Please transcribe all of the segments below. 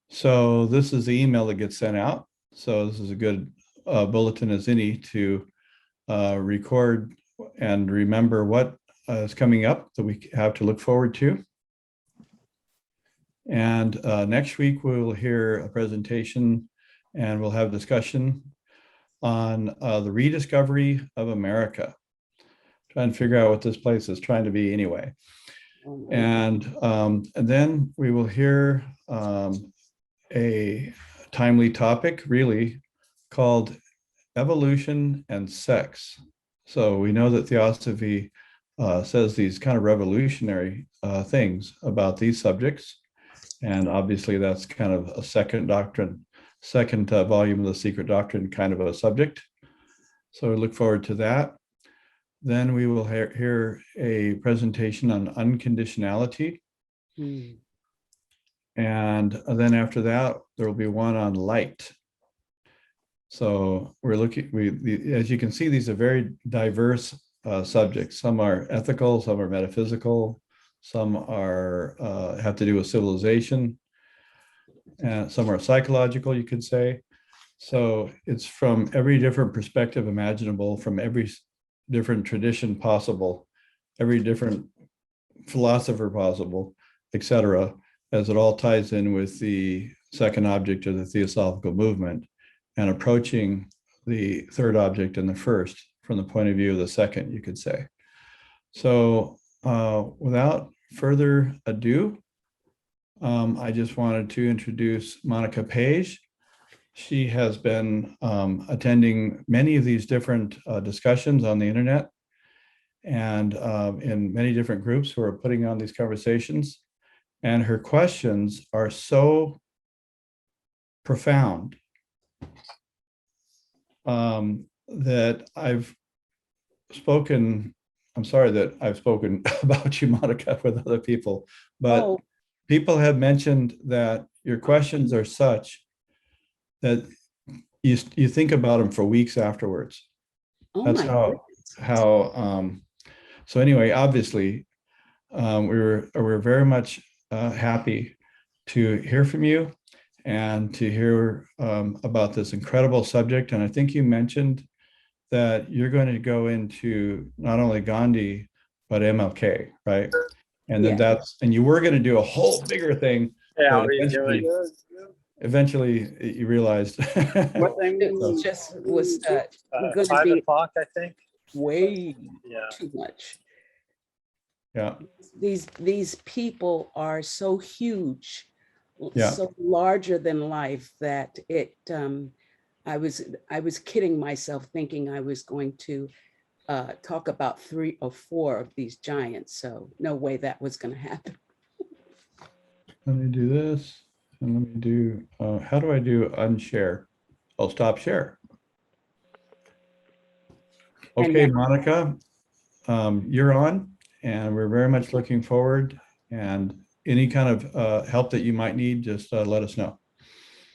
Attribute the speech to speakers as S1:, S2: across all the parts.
S1: So this is the email that gets sent out. So this is a good bulletin as any to record and remember what is coming up that we have to look forward to. And next week we will hear a presentation and we'll have discussion on the rediscovery of America. Trying to figure out what this place is trying to be anyway. And then we will hear a timely topic, really, called evolution and sex. So we know that theosophy says these kind of revolutionary things about these subjects. And obviously that's kind of a second doctrine, second volume of the Secret Doctrine kind of a subject. So we look forward to that. Then we will hear a presentation on unconditionality. And then after that, there will be one on light. So we're looking, as you can see, these are very diverse subjects. Some are ethical, some are metaphysical, some are have to do with civilization, and some are psychological, you could say. So it's from every different perspective imaginable, from every different tradition possible, every different philosopher possible, etc., as it all ties in with the second object of the Theosophical movement and approaching the third object and the first from the point of view of the second, you could say. So without further ado, I just wanted to introduce Monica Page. She has been attending many of these different discussions on the internet and in many different groups who are putting on these conversations. And her questions are so profound that I've spoken, I'm sorry that I've spoken about you, Monica, with other people, but people have mentioned that your questions are such that you think about them for weeks afterwards. That's how so anyway, obviously we're very much happy to hear from you and to hear about this incredible subject. And I think you mentioned that you're going to go into not only Gandhi but MLK, right? And then and you were going to do a whole bigger thing.
S2: Yeah,
S1: eventually you realized
S3: What it just was going to be
S2: 5 o'clock, I think.
S3: Way too much.
S1: Yeah.
S3: These people are so huge, so larger than life that it I was kidding myself thinking I was going to talk about 3 or 4 of these giants. So no way that was going to happen.
S1: Let me do this. And let me do, how do I do unshare? I'll stop share. Okay, Monica, you're on, and we're very much looking forward. And any kind of help that you might need, just let us know.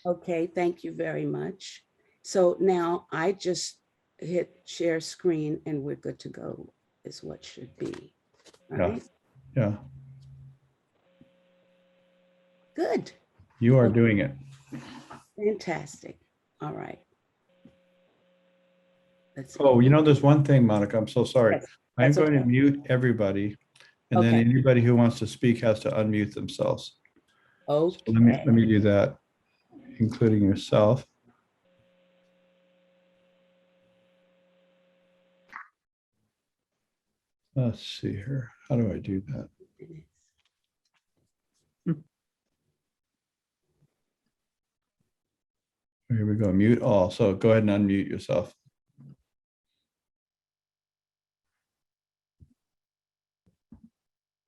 S3: Okay, thank you very much. So now I just hit share screen and we're good to go, is what should be. Right?
S1: Yeah.
S3: Good.
S1: You are doing it.
S3: Fantastic. All right.
S1: Oh, you know, there's one thing, Monica, I'm so sorry.
S3: Yes,
S1: I'm going to mute everybody, and then anybody who wants to speak has to unmute themselves.
S3: Okay.
S1: So let me do that, including yourself. Let's see here. How do I do that? Here we go. Mute all. So go ahead and unmute yourself.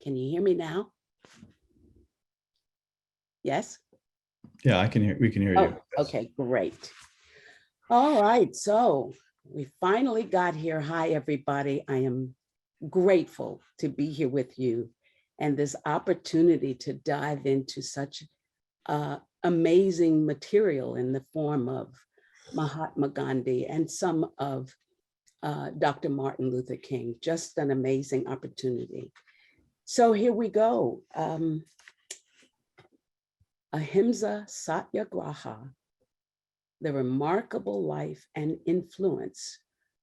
S3: Can you hear me now? Yes?
S1: Yeah, I can hear. We can hear you.
S3: Okay, great. All right. So we finally got here. Hi, everybody. I am grateful to be here with you and this opportunity to dive into such amazing material in the form of Mahatma Gandhi and some of Dr. Martin Luther King. Just an amazing opportunity. So here we go. AHIMSA-SATYAGRAHA, the remarkable life and influence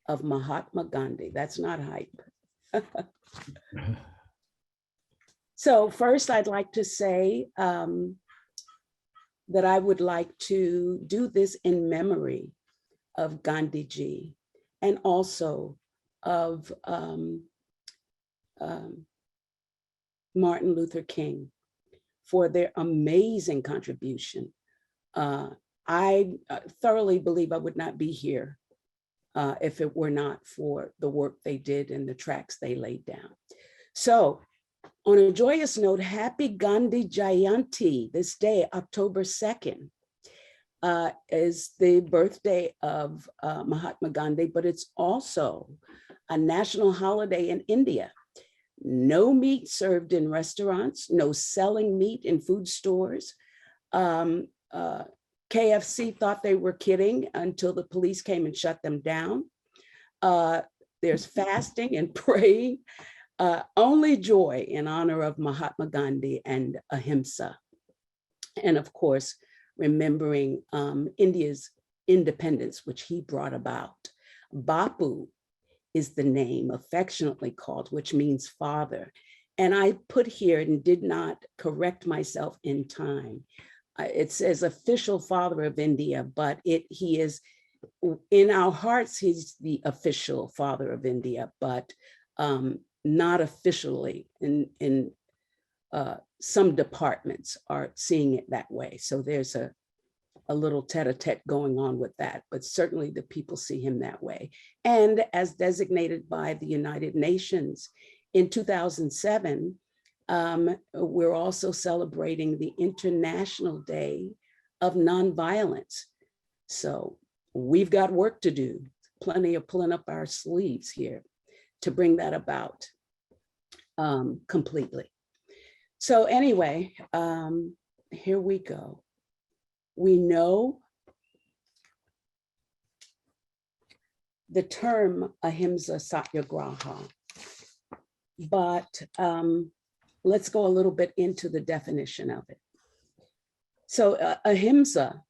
S3: of Mahatma Gandhi. That's not hype. So first, I'd like to say that I would like to do this in memory of Gandhi ji, and also of Martin Luther King for their amazing contribution. I thoroughly believe I would not be here if it were not for the work they did and the tracks they laid down. So on a joyous note, happy Gandhi Jayanti. This day, October 2nd, is the birthday of Mahatma Gandhi, but it's also a national holiday in India. No meat served in restaurants, no selling meat in food stores. KFC thought they were kidding until the police came and shut them down. There's fasting and praying. Only joy in honor of Mahatma Gandhi and Ahimsa. And of course, remembering India's independence, which he brought about. Bapu is the name affectionately called, which means father. And I put here and did not correct myself in time. It says official father of India, but he is, in our hearts, he's the official father of India, but not officially. In some departments are seeing it that way. So there's a little tete-a-tete going on with that, but certainly the people see him that way. And as designated by the United Nations in 2007, we're also celebrating the International Day of Nonviolence. So we've got work to do, plenty of pulling up our sleeves here to bring that about completely. So anyway, here we go. We know the term AHIMSA-SATYAGRAHA, but let's go a little bit into the definition of it. So ahimsa,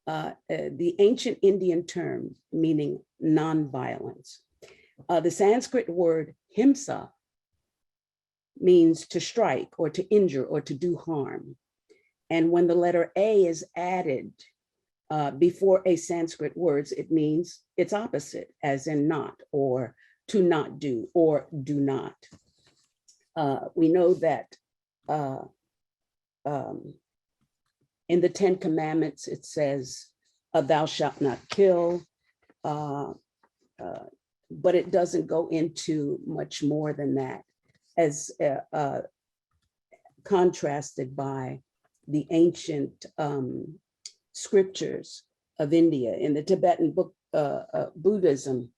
S3: the ancient Indian term meaning nonviolence. The Sanskrit word himsa means to strike or to injure or to do harm. And when the letter A is added before a Sanskrit words, it means its opposite, as in not, or to not do, or do not. We know that in the 10 Commandments, it says, thou shalt not kill, but it doesn't go into much more than that, as contrasted by the ancient scriptures of India. In the Tibetan book, Buddhism,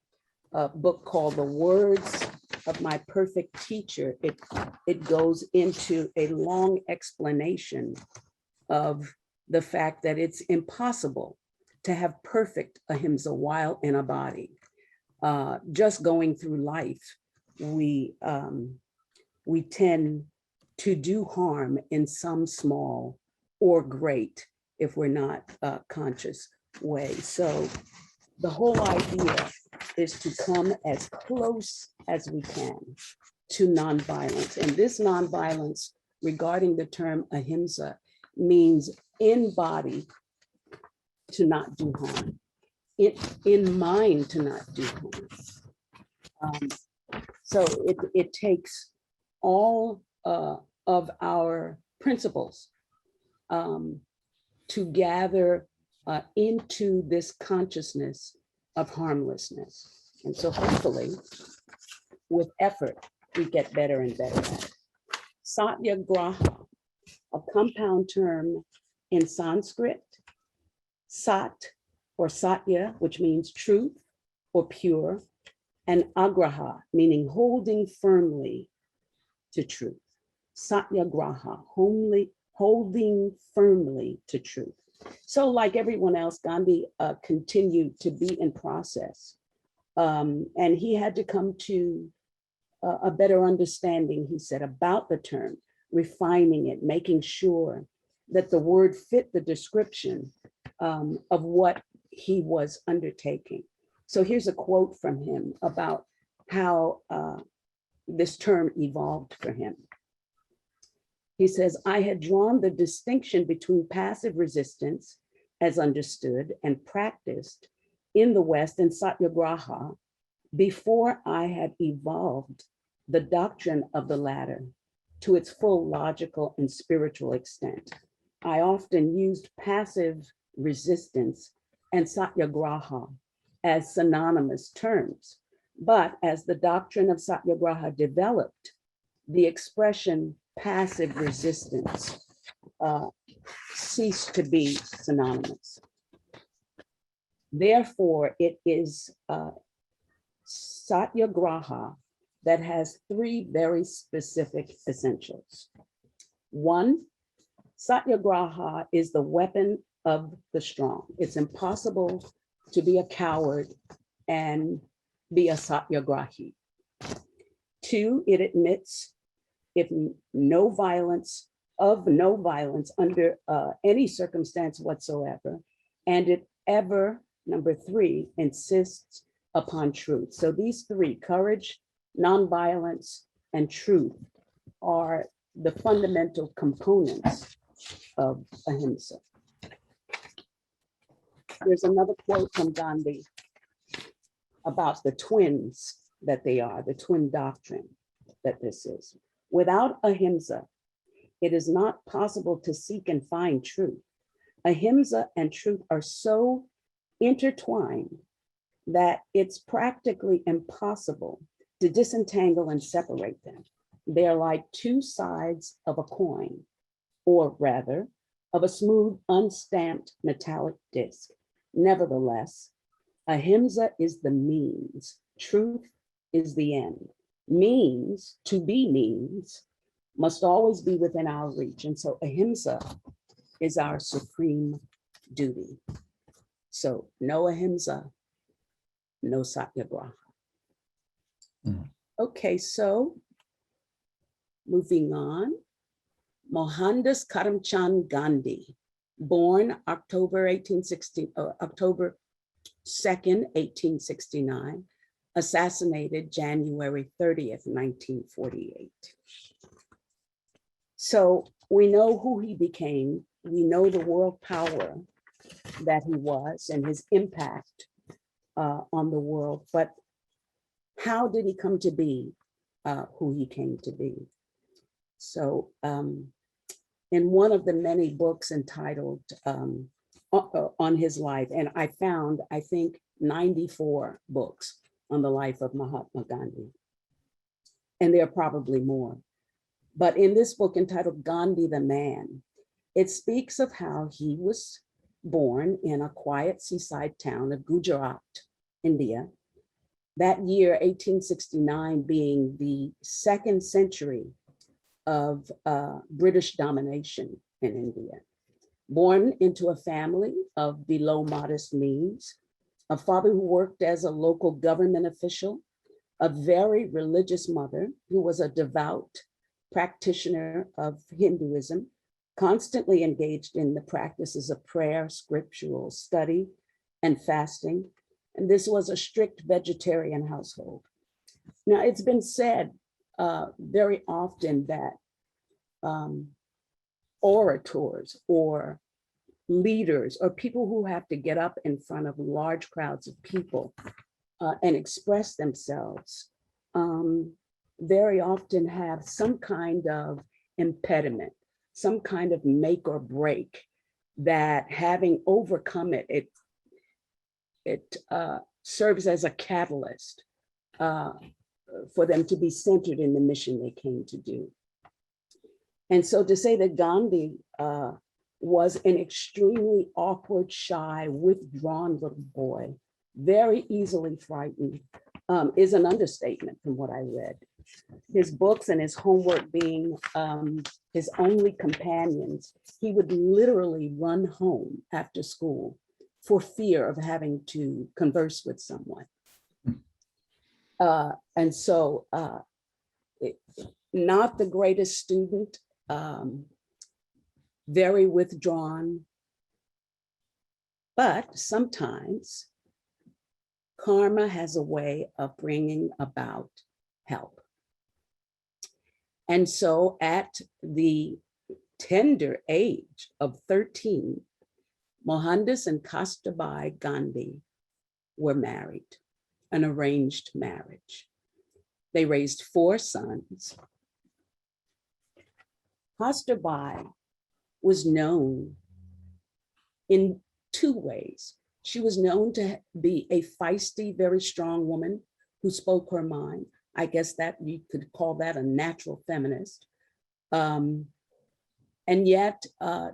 S3: book called The Words of My Perfect Teacher, it goes into a long explanation of the fact that it's impossible to have perfect ahimsa while in a body. Just going through life, we tend to do harm in some small or great, if we're not conscious way. So the whole idea is to come as close as we can to nonviolence. And this nonviolence regarding the term ahimsa means in body to not do harm, in mind to not do harm. So it takes all of our principles to gather into this consciousness of harmlessness. And so hopefully, with effort, we get better and better at it. Satyagraha, a compound term in Sanskrit, sat or satya, which means truth or pure, and agraha, meaning holding firmly to truth. Satyagraha, holding firmly to truth. So like everyone else, Gandhi continued to be in process. And he had to come to a better understanding, he said, about the term, refining it, making sure that the word fit the description of what he was undertaking. So here's a quote from him about how this term evolved for him. He says, I had drawn the distinction between passive resistance as understood and practiced in the West and Satyagraha before I had evolved the doctrine of the latter to its full logical and spiritual extent. I often used passive resistance and Satyagraha as synonymous terms, but as the doctrine of Satyagraha developed, the expression passive resistance ceased to be synonymous. Therefore, it is Satyagraha that has three very specific essentials. One, Satyagraha is the weapon of the strong. It's impossible to be a coward and be a Satyagrahi. Two, it admits if no violence under any circumstance whatsoever, and it ever, number three, insists upon truth. So these three, courage, nonviolence, and truth, are the fundamental components of ahimsa. There's another quote from Gandhi about the twins that they are, the twin doctrine that this is. Without ahimsa, it is not possible to seek and find truth. Ahimsa and truth are so intertwined that it's practically impossible to disentangle and separate them. They're like two sides of a coin, or rather, of a smooth, unstamped metallic disc. Nevertheless, ahimsa is the means, truth is the end. Means, to be means, must always be within our reach. And so ahimsa is our supreme duty. So no ahimsa, no satyagraha. Okay, so moving on. Mohandas Gandhi, born October 2nd, 1869, assassinated January 30th, 1948. So we know who he became. We know the world power that he was and his impact on the world, but how did he come to be who he came to be? So in one of the many books entitled on his life, and I found, I think, 94 books on the life of Mahatma Gandhi, and there are probably more. But in this book entitled Gandhi the Man, it speaks of how he was born in a quiet seaside town of Gujarat, India. That year, 1869, being the second century of British domination in India. Born into a family of below modest means, a father who worked as a local government official, a very religious mother who was a devout practitioner of Hinduism, constantly engaged in the practices of prayer, scriptural study, and fasting. And this was a strict vegetarian household. Now, it's been said very often that orators or leaders or people who have to get up in front of large crowds of people and express themselves very often have some kind of impediment, some kind of make or break, that having overcome it, it serves as a catalyst for them to be centered in the mission they came to do. And so to say that Gandhi was an extremely awkward, shy, withdrawn little boy, very easily frightened, is an understatement from what I read. His books and his homework being his only companions, he would literally run home after school for fear of having to converse with someone. And so not the greatest student, very withdrawn. But sometimes karma has a way of bringing about help. And so at the tender age of 13, Mohandas and Kastabai Gandhi were married, an arranged marriage. They raised 4 sons. Kastabai was known in 2 ways. She was known to be a feisty, very strong woman who spoke her mind. I guess that you could call that a natural feminist. And yet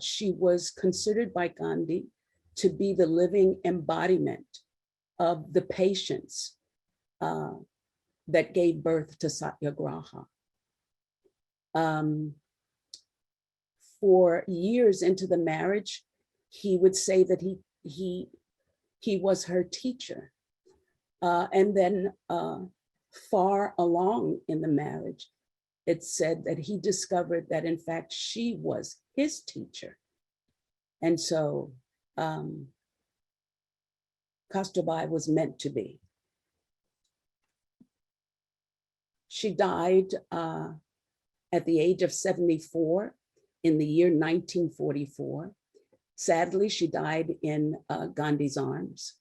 S3: she was considered by Gandhi to be the living embodiment of the patience that gave birth to Satyagraha. For years into the marriage, he would say that he was her teacher. And then far along in the marriage, it said that he discovered that in fact she was his teacher. And so Kastabai was meant to be. She died at the age of 74 in the year 1944. Sadly, she died in Gandhi's arms,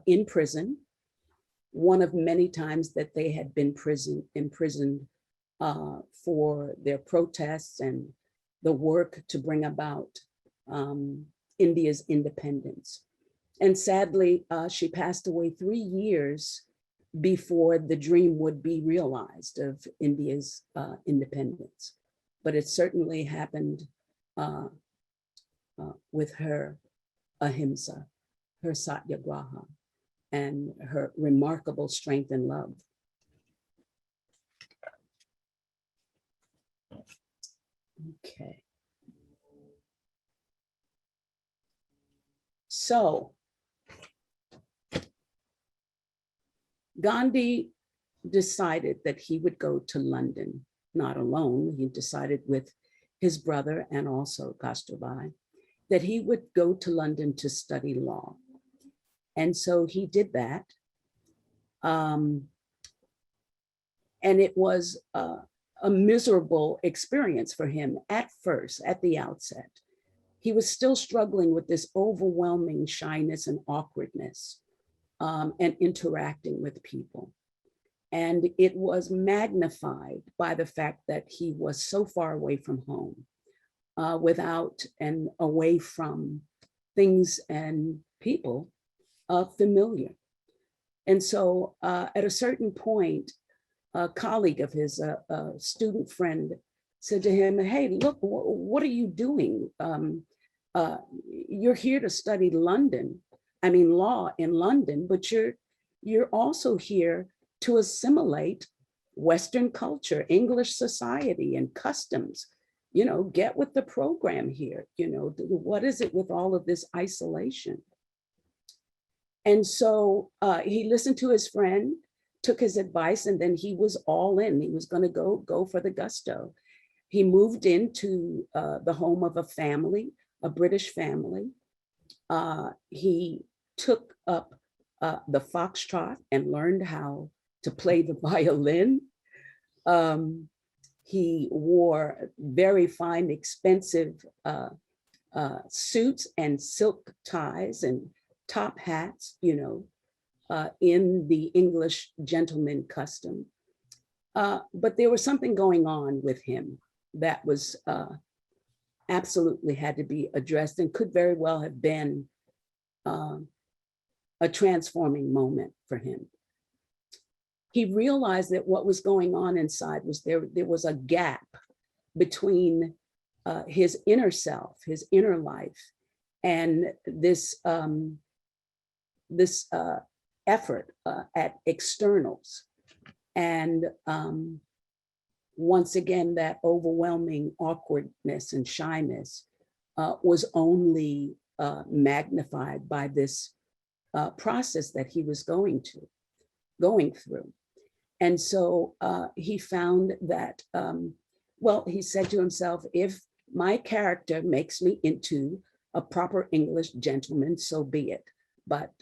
S3: in prison, one of many times that they had been imprisoned for their protests and the work to bring about India's independence. And sadly, she passed away 3 years before the dream would be realized of India's independence. But it certainly happened with her ahimsa, her satyagraha, and her remarkable strength and love. Okay. So Gandhi decided that he would go to London, not alone. He decided with his brother and also Kastabai that he would go to London to study law. And so he did that. And it was a miserable experience for him at first, at the outset. He was still struggling with this overwhelming shyness and awkwardness and interacting with people. And it was magnified by the fact that he was so far away from home, without and away from things and people familiar. And so at a certain point, a colleague of his, a student friend, said to him, "Hey, look, what are you doing? You're here to study law in London, but you're also here to assimilate Western culture, English society and customs. You know, get with the program here. You know, what is it with all of this isolation?" And so he listened to his friend, took his advice, and then he was all in. He was going to go for the gusto. He moved into the home of a family, a British family. He took up the foxtrot and learned how to play the violin. He wore very fine, expensive suits and silk ties and top hats, you know, in the English gentleman custom. But there was something going on with him that was absolutely had to be addressed and could very well have been a transforming moment for him. He realized that what was going on inside was there was a gap between his inner self, his inner life, and this effort at externals. And once again, that overwhelming awkwardness and shyness was only magnified by this process that he was going through. And so he found that, well, he said to himself, if my character makes me into a proper English gentleman, so be it. But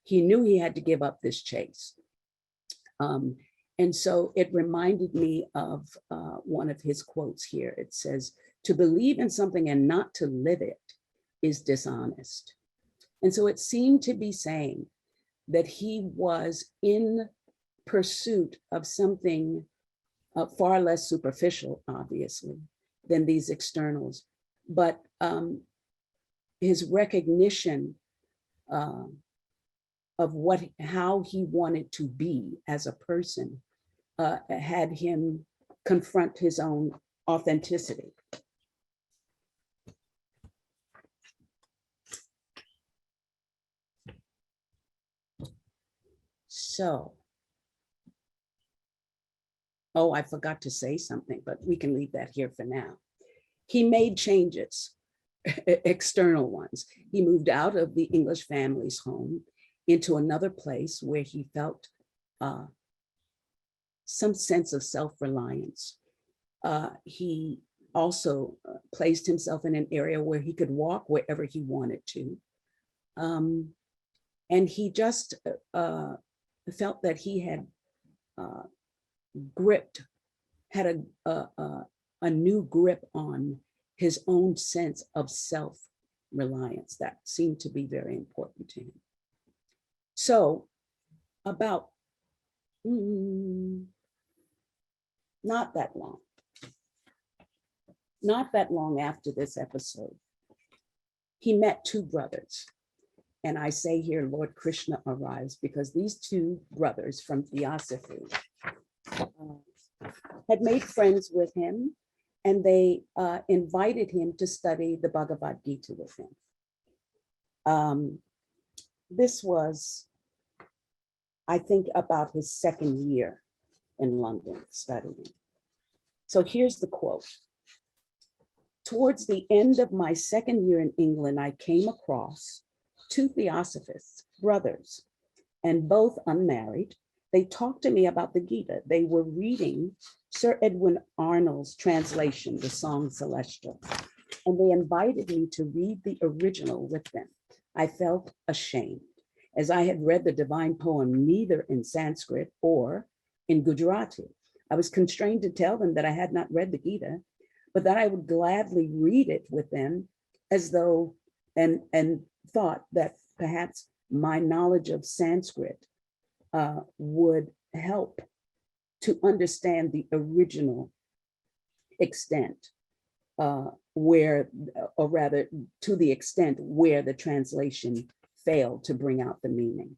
S3: he knew he had to give up this chase. And so it reminded me of one of his quotes here. It says, "To believe in something and not to live it is dishonest." And so it seemed to be saying that he was in pursuit of something far less superficial, obviously, than these externals. But his recognition of how he wanted to be as a person had him confront his own authenticity. So, oh, I forgot to say something, but we can leave that here for now. He made changes, external ones. He moved out of the English family's home into another place where he felt some sense of self-reliance. He also placed himself in an area where he could walk wherever he wanted to. And he just felt that he had had a new grip on his own sense of self-reliance. That seemed to be very important to him. So about not that long after this episode, he met two brothers. And I say here, Lord Krishna arrives, because these two brothers from Theosophy had made friends with him, and they invited him to study the Bhagavad Gita with him. This was, I think, about his second year in London studying. So here's the quote. "Towards the end of my second year in England, I came across two Theosophists, brothers, and both unmarried. They talked to me about the Gita. They were reading Sir Edwin Arnold's translation, The Song Celestial, and they invited me to read the original with them. I felt ashamed, as I had read the divine poem neither in Sanskrit or in Gujarati. I was constrained to tell them that I had not read the Gita, but that I would gladly read it with them, as though, and thought that perhaps my knowledge of Sanskrit would help to understand the original extent where, or rather to the extent where the translation failed to bring out the meaning.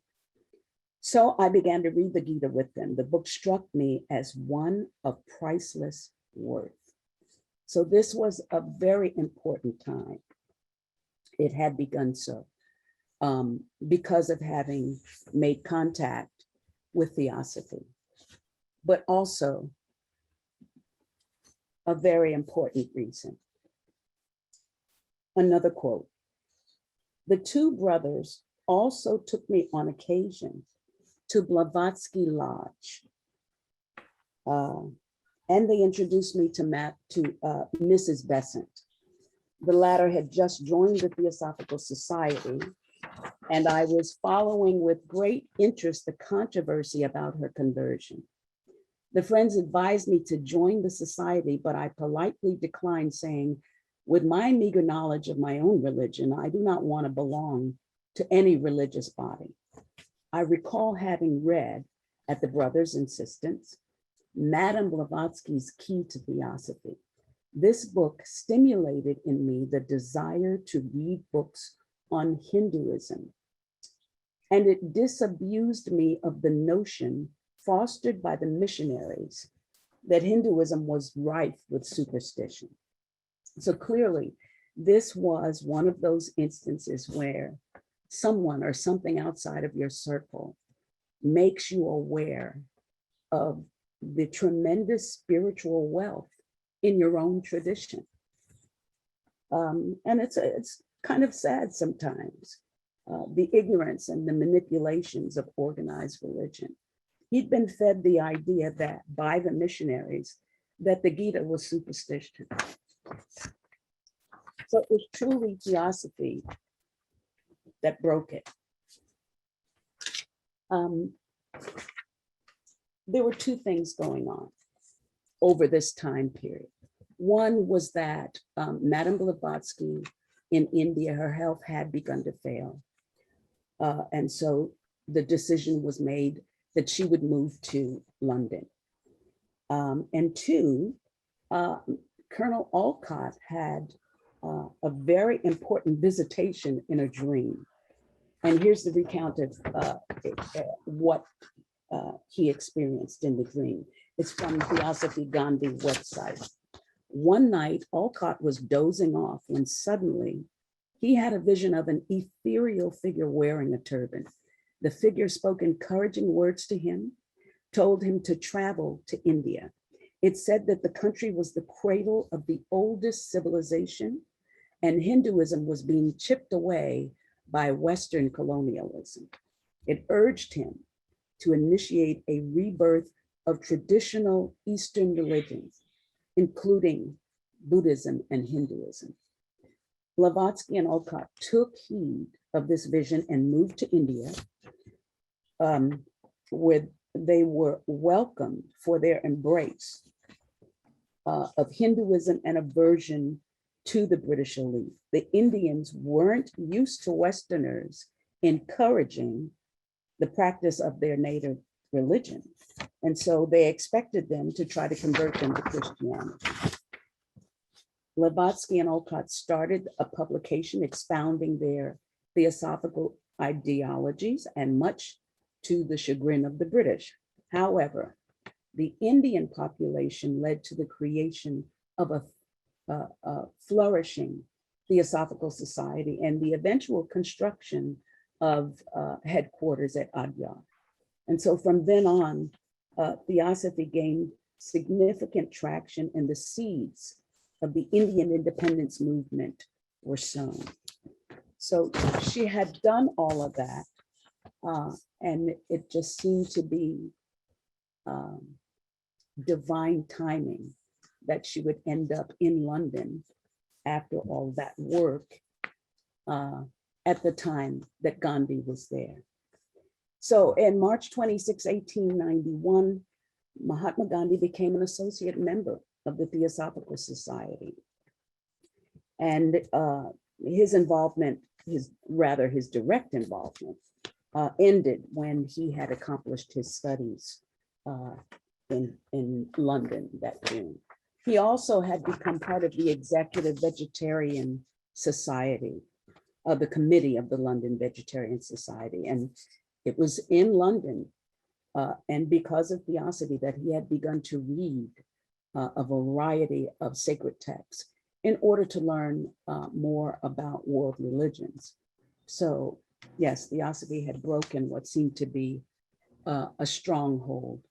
S3: So I began to read the Gita with them. The book struck me as one of priceless worth." So this was a very important time. It had begun so because of having made contact with Theosophy, but also a very important reason. Another quote, "The two brothers also took me on occasion to Blavatsky Lodge, and they introduced me to Mrs. Besant. The latter had just joined the Theosophical Society, and I was following with great interest the controversy about her conversion. The friends advised me to join the society, but I politely declined, saying, with my meager knowledge of my own religion, I do not want to belong to any religious body. I recall having read, at the brothers' insistence, Madame Blavatsky's Key to Theosophy. This book stimulated in me the desire to read books on Hinduism, and it disabused me of the notion fostered by the missionaries that Hinduism was rife with superstition. So clearly, this was one of those instances where someone or something outside of your circle makes you aware of the tremendous spiritual wealth in your own tradition. And it's kind of sad sometimes, the ignorance and the manipulations of organized religion. He'd been fed the idea that by the missionaries that the Gita was superstition. So it was truly theosophy that broke it. There were two things going on over this time period. One was that Madame Blavatsky in India, her health had begun to fail. And so the decision was made that she would move to London. And two, Colonel Olcott had a very important visitation in a dream. And here's the recount of what he experienced in the dream. It's from Theosophy Gandhi website. One night, Olcott was dozing off when suddenly he had a vision of an ethereal figure wearing a turban. The figure spoke encouraging words to him, told him to travel to India. It said that the country was the cradle of the oldest civilization, and Hinduism was being chipped away by Western colonialism. It urged him to initiate a rebirth of traditional Eastern religions, including Buddhism and Hinduism. Blavatsky and Olcott took heed of this vision and moved to India, where they were welcomed for their embrace of Hinduism and aversion to the British elite. The Indians weren't used to Westerners encouraging the practice of their native religion. And so they expected them to try to convert them to Christianity. Blavatsky and Olcott started a publication expounding their theosophical ideologies, and much to the chagrin of the British. However, the Indian population led to the creation of a flourishing theosophical society and the eventual construction of headquarters at Adyar. And so from then on, theosophy gained significant traction, and the seeds of the Indian independence movement were sown. So she had done all of that, and it just seemed to be divine timing that she would end up in London after all that work at the time that Gandhi was there. So in March 26, 1891, Mahatma Gandhi became an associate member of the Theosophical Society. And his involvement, his direct involvement, ended when he had accomplished his studies in London that June. He also had become part of the Executive Vegetarian Society, the committee of the London Vegetarian Society. And it was in London, and because of theosophy, that he had begun to read a variety of sacred texts in order to learn more about world religions. So yes, theosophy had broken what seemed to be a stronghold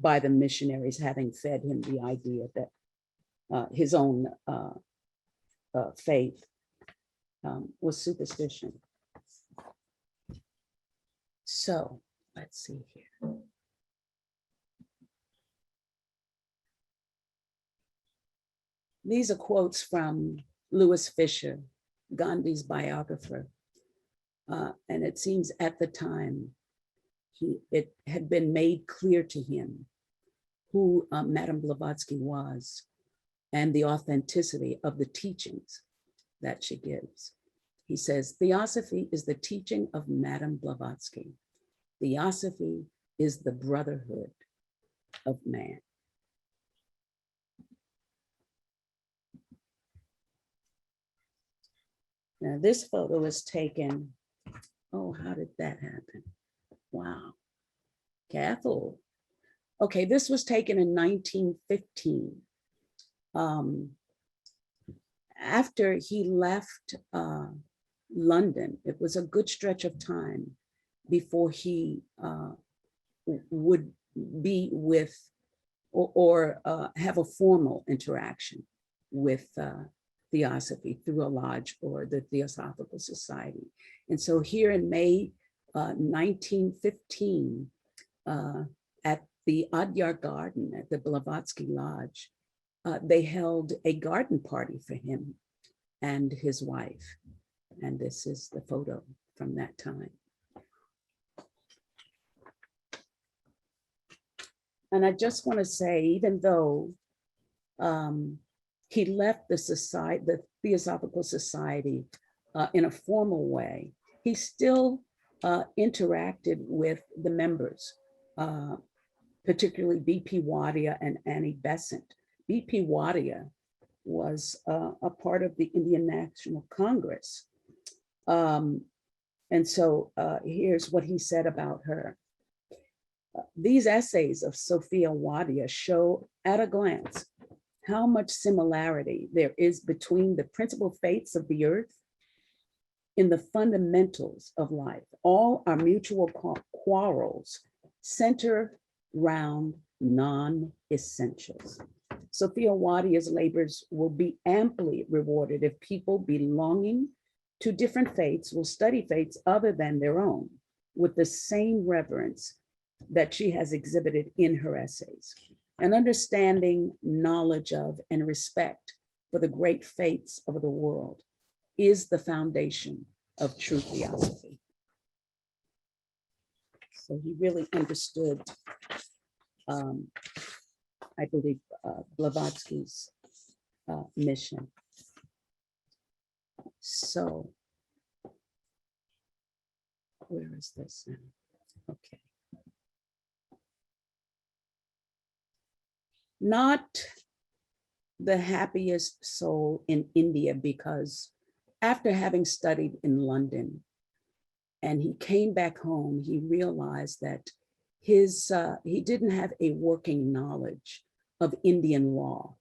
S3: by the missionaries, having fed him the idea that his own faith was superstition. So let's see here. These are quotes from Louis Fisher, Gandhi's biographer. And it seems at the time, it had been made clear to him who Madame Blavatsky was and the authenticity of the teachings that she gives. He says, theosophy is the teaching of Madame Blavatsky. Theosophy is the brotherhood of man. Now this photo is taken, oh, how did that happen? Wow, careful. Okay, this was taken in 1915. After he left London, it was a good stretch of time before he would be with or have a formal interaction with theosophy through a lodge or the Theosophical Society. And so here in May 1915, at the Adyar Garden at the Blavatsky Lodge, they held a garden party for him and his wife. And this is the photo from that time. And I just want to say, even though he left the society, the Theosophical Society, in a formal way, he still interacted with the members, particularly B.P. Wadia and Annie Besant. B.P. Wadia was a part of the Indian National Congress. And so here's what he said about her. These essays of Sophia Wadia show at a glance how much similarity there is between the principal faiths of the earth in the fundamentals of life. All our mutual quarrels center round non-essentials. Sophia Wadia's labors will be amply rewarded if people belonging to different faiths will study faiths other than their own with the same reverence that she has exhibited in her essays. An understanding, knowledge of, and respect for the great faiths of the world is the foundation of true theosophy. So he really understood, I believe, Blavatsky's mission. So, where is this now? Okay. Not the happiest soul in India, because after having studied in London and he came back home, he realized that he didn't have a working knowledge of Indian law.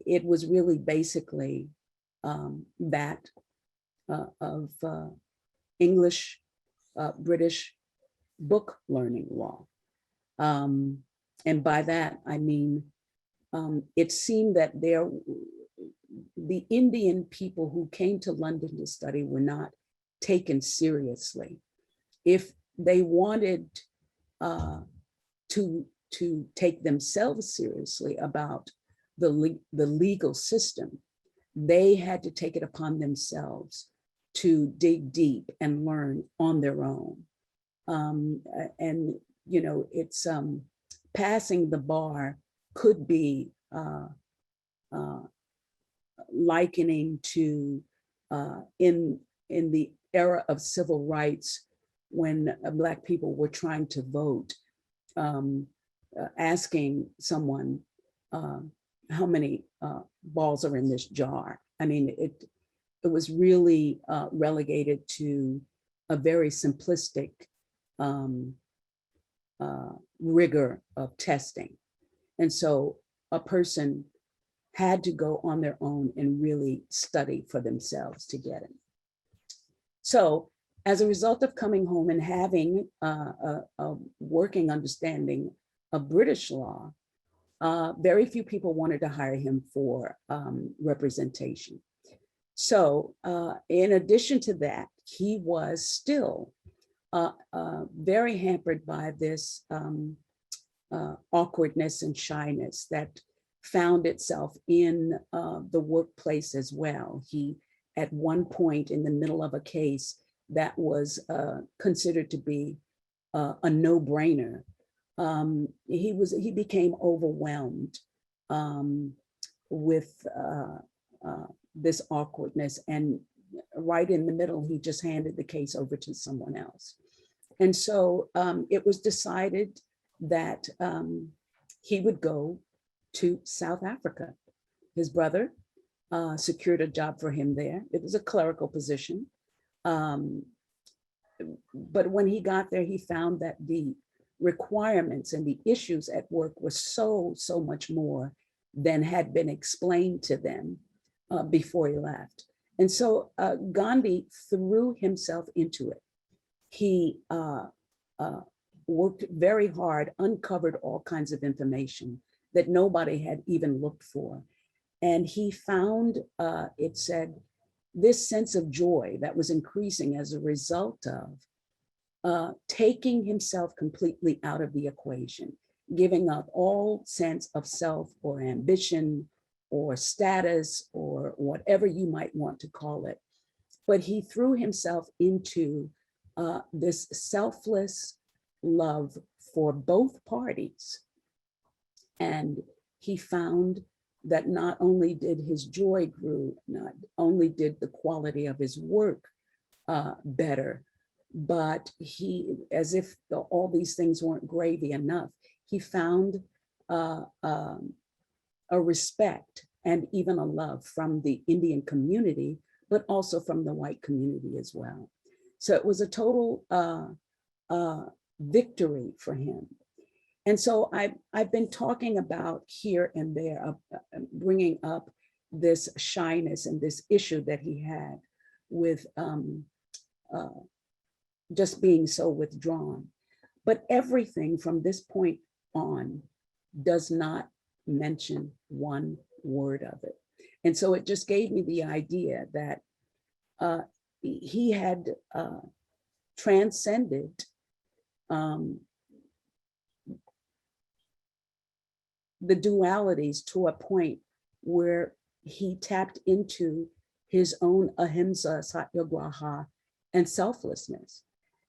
S3: It was really basically that of English, British book learning law. And by that, I mean, it seemed that the Indian people who came to London to study were not taken seriously. If they wanted to take themselves seriously about the legal system, they had to take it upon themselves to dig deep and learn on their own. And, you know, it's passing the bar could be likening to in the era of civil rights, when Black people were trying to vote, asking someone how many balls are in this jar. I mean, it was really relegated to a very simplistic rigor of testing. And so a person had to go on their own and really study for themselves to get it. So as a result of coming home and having a working understanding of British law, very few people wanted to hire him for representation. So in addition to that, he was still very hampered by this awkwardness and shyness that found itself in the workplace as well. He, at one point in the middle of a case that was considered to be a no-brainer, he became overwhelmed with this awkwardness, and right in the middle, he just handed the case over to someone else. And so it was decided that he would go to South Africa. His brother secured a job for him there. It was a clerical position. But when he got there, he found that the requirements and the issues at work were so much more than had been explained to them before he left. And so Gandhi threw himself into it. He worked very hard, uncovered all kinds of information that nobody had even looked for. And he found, it said, this sense of joy that was increasing as a result of taking himself completely out of the equation. giving up all sense of self or ambition or status or whatever you might want to call it. But he threw himself into this selfless love for both parties. And he found that not only did his joy grew, not only did the quality of his work better, but he, as if all these things weren't gravy enough, he found a respect and even a love from the Indian community, but also from the white community as well. So it was a total victory for him. And so I've been talking about here and there, bringing up this shyness and this issue that he had with just being so withdrawn. But everything from this point on does not mention one word of it. And so it just gave me the idea that he had transcended the dualities to a point where he tapped into his own AHIMSA-SATYAGRAHA and selflessness.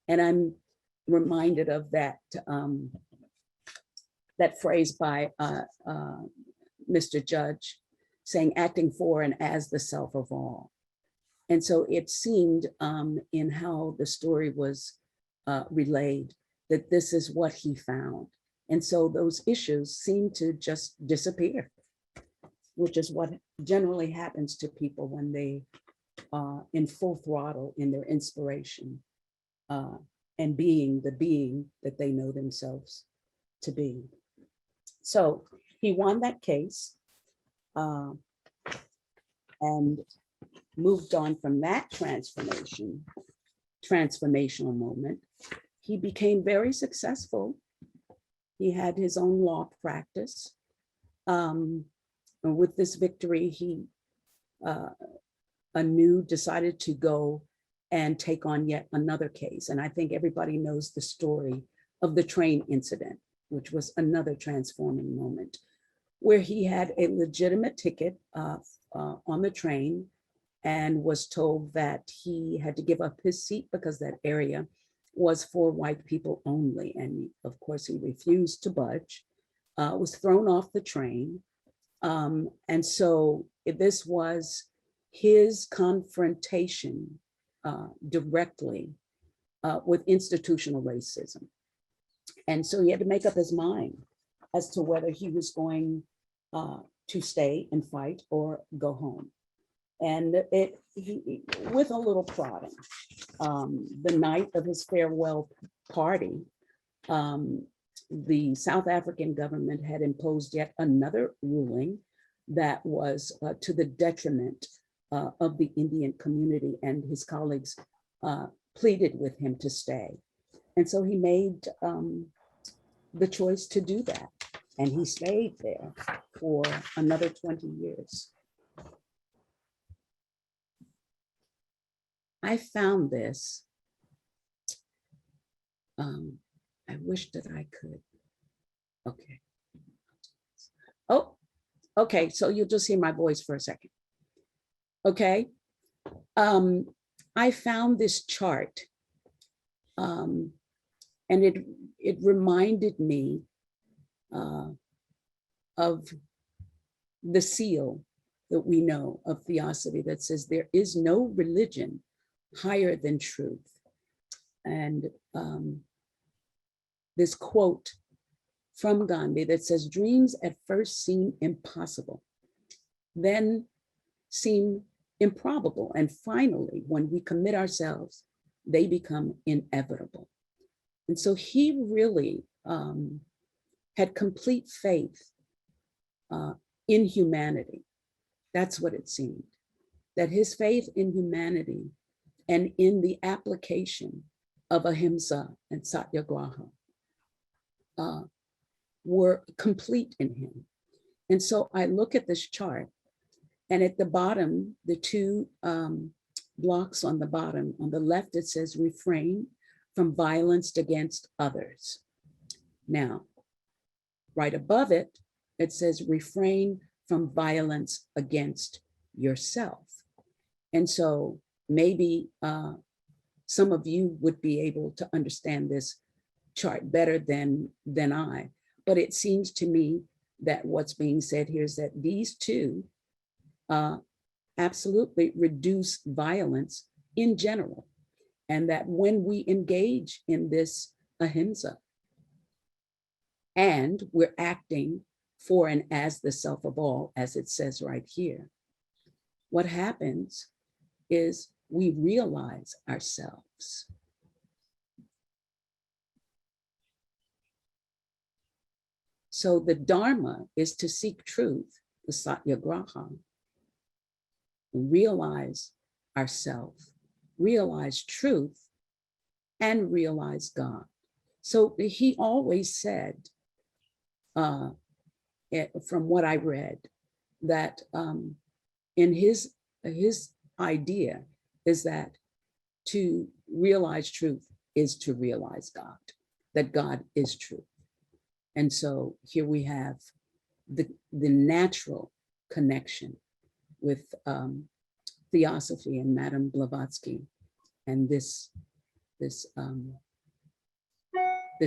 S3: And I'm reminded of that that phrase by Mr. Judge saying, acting for and as the self of all. And so it seemed in how the story was relayed that this is what he found. And so those issues seem to just disappear, which is what generally happens to people when they are in full throttle in their inspiration and being the being that they know themselves to be. So he won that case and moved on from that transformational moment. He became very successful. He had his own law practice. And with this victory, he anew decided to go and take on yet another case. And I think everybody knows the story of the train incident, which was another transforming moment, where he had a legitimate ticket on the train and was told that he had to give up his seat because that area was for white people only. And of course, he refused to budge, was thrown off the train. And so this was his confrontation directly with institutional racism. And so he had to make up his mind as to whether he was going to stay and fight or go home. And with a little prodding, the night of his farewell party, the South African government had imposed yet another ruling that was to the detriment of the Indian community, and his colleagues pleaded with him to stay. And so he made the choice to do that. And he stayed there for another 20 years. I found this. I wish that I could. Okay. Oh, okay. So you'll just hear my voice for a second. Okay. I found this chart, and it reminded me of the seal that we know of theosophy that says there is no religion higher than truth. And this quote from Gandhi that says, dreams at first seem impossible, then seem improbable. And finally, when we commit ourselves, they become inevitable. And so he really had complete faith in humanity. That's what it seemed, that his faith in humanity and in the application of Ahimsa and Satyagraha were complete in him. And so I look at this chart, and at the bottom, the two blocks on the bottom, on the left, it says refrain from violence against others. Now, right above it, it says refrain from violence against yourself. And so maybe some of you would be able to understand this chart better than I, but it seems to me that what's being said here is that these two absolutely reduce violence in general, and that when we engage in this ahimsa and we're acting for and as the self of all, as it says right here, what happens is we realize ourselves. So the Dharma is to seek truth, the Satyagraha, realize ourselves, realize truth, and realize God. So he always said, from what I read, that in his idea is that to realize truth is to realize God, that God is truth. And so here we have the natural connection with Theosophy and Madame Blavatsky, and this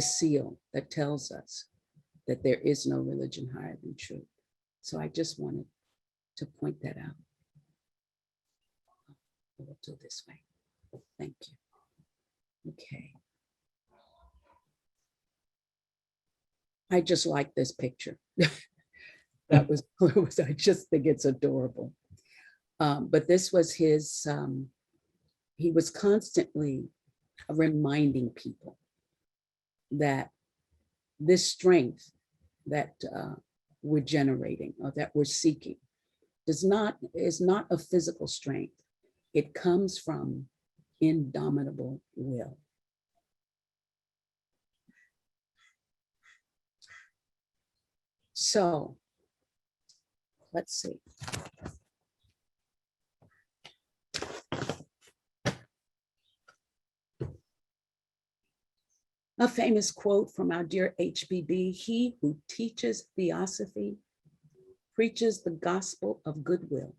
S3: seal that tells us that there is no religion higher than truth. So I just wanted to point that out. We'll do this way. Thank you. Okay. I just like this picture. That was, I just think it's adorable. But this was his, he was constantly reminding people that this strength that we're generating or that we're seeking is not a physical strength. It comes from indomitable will. So let's see. A famous quote from our dear HBB: "He who teaches theosophy preaches the gospel of goodwill."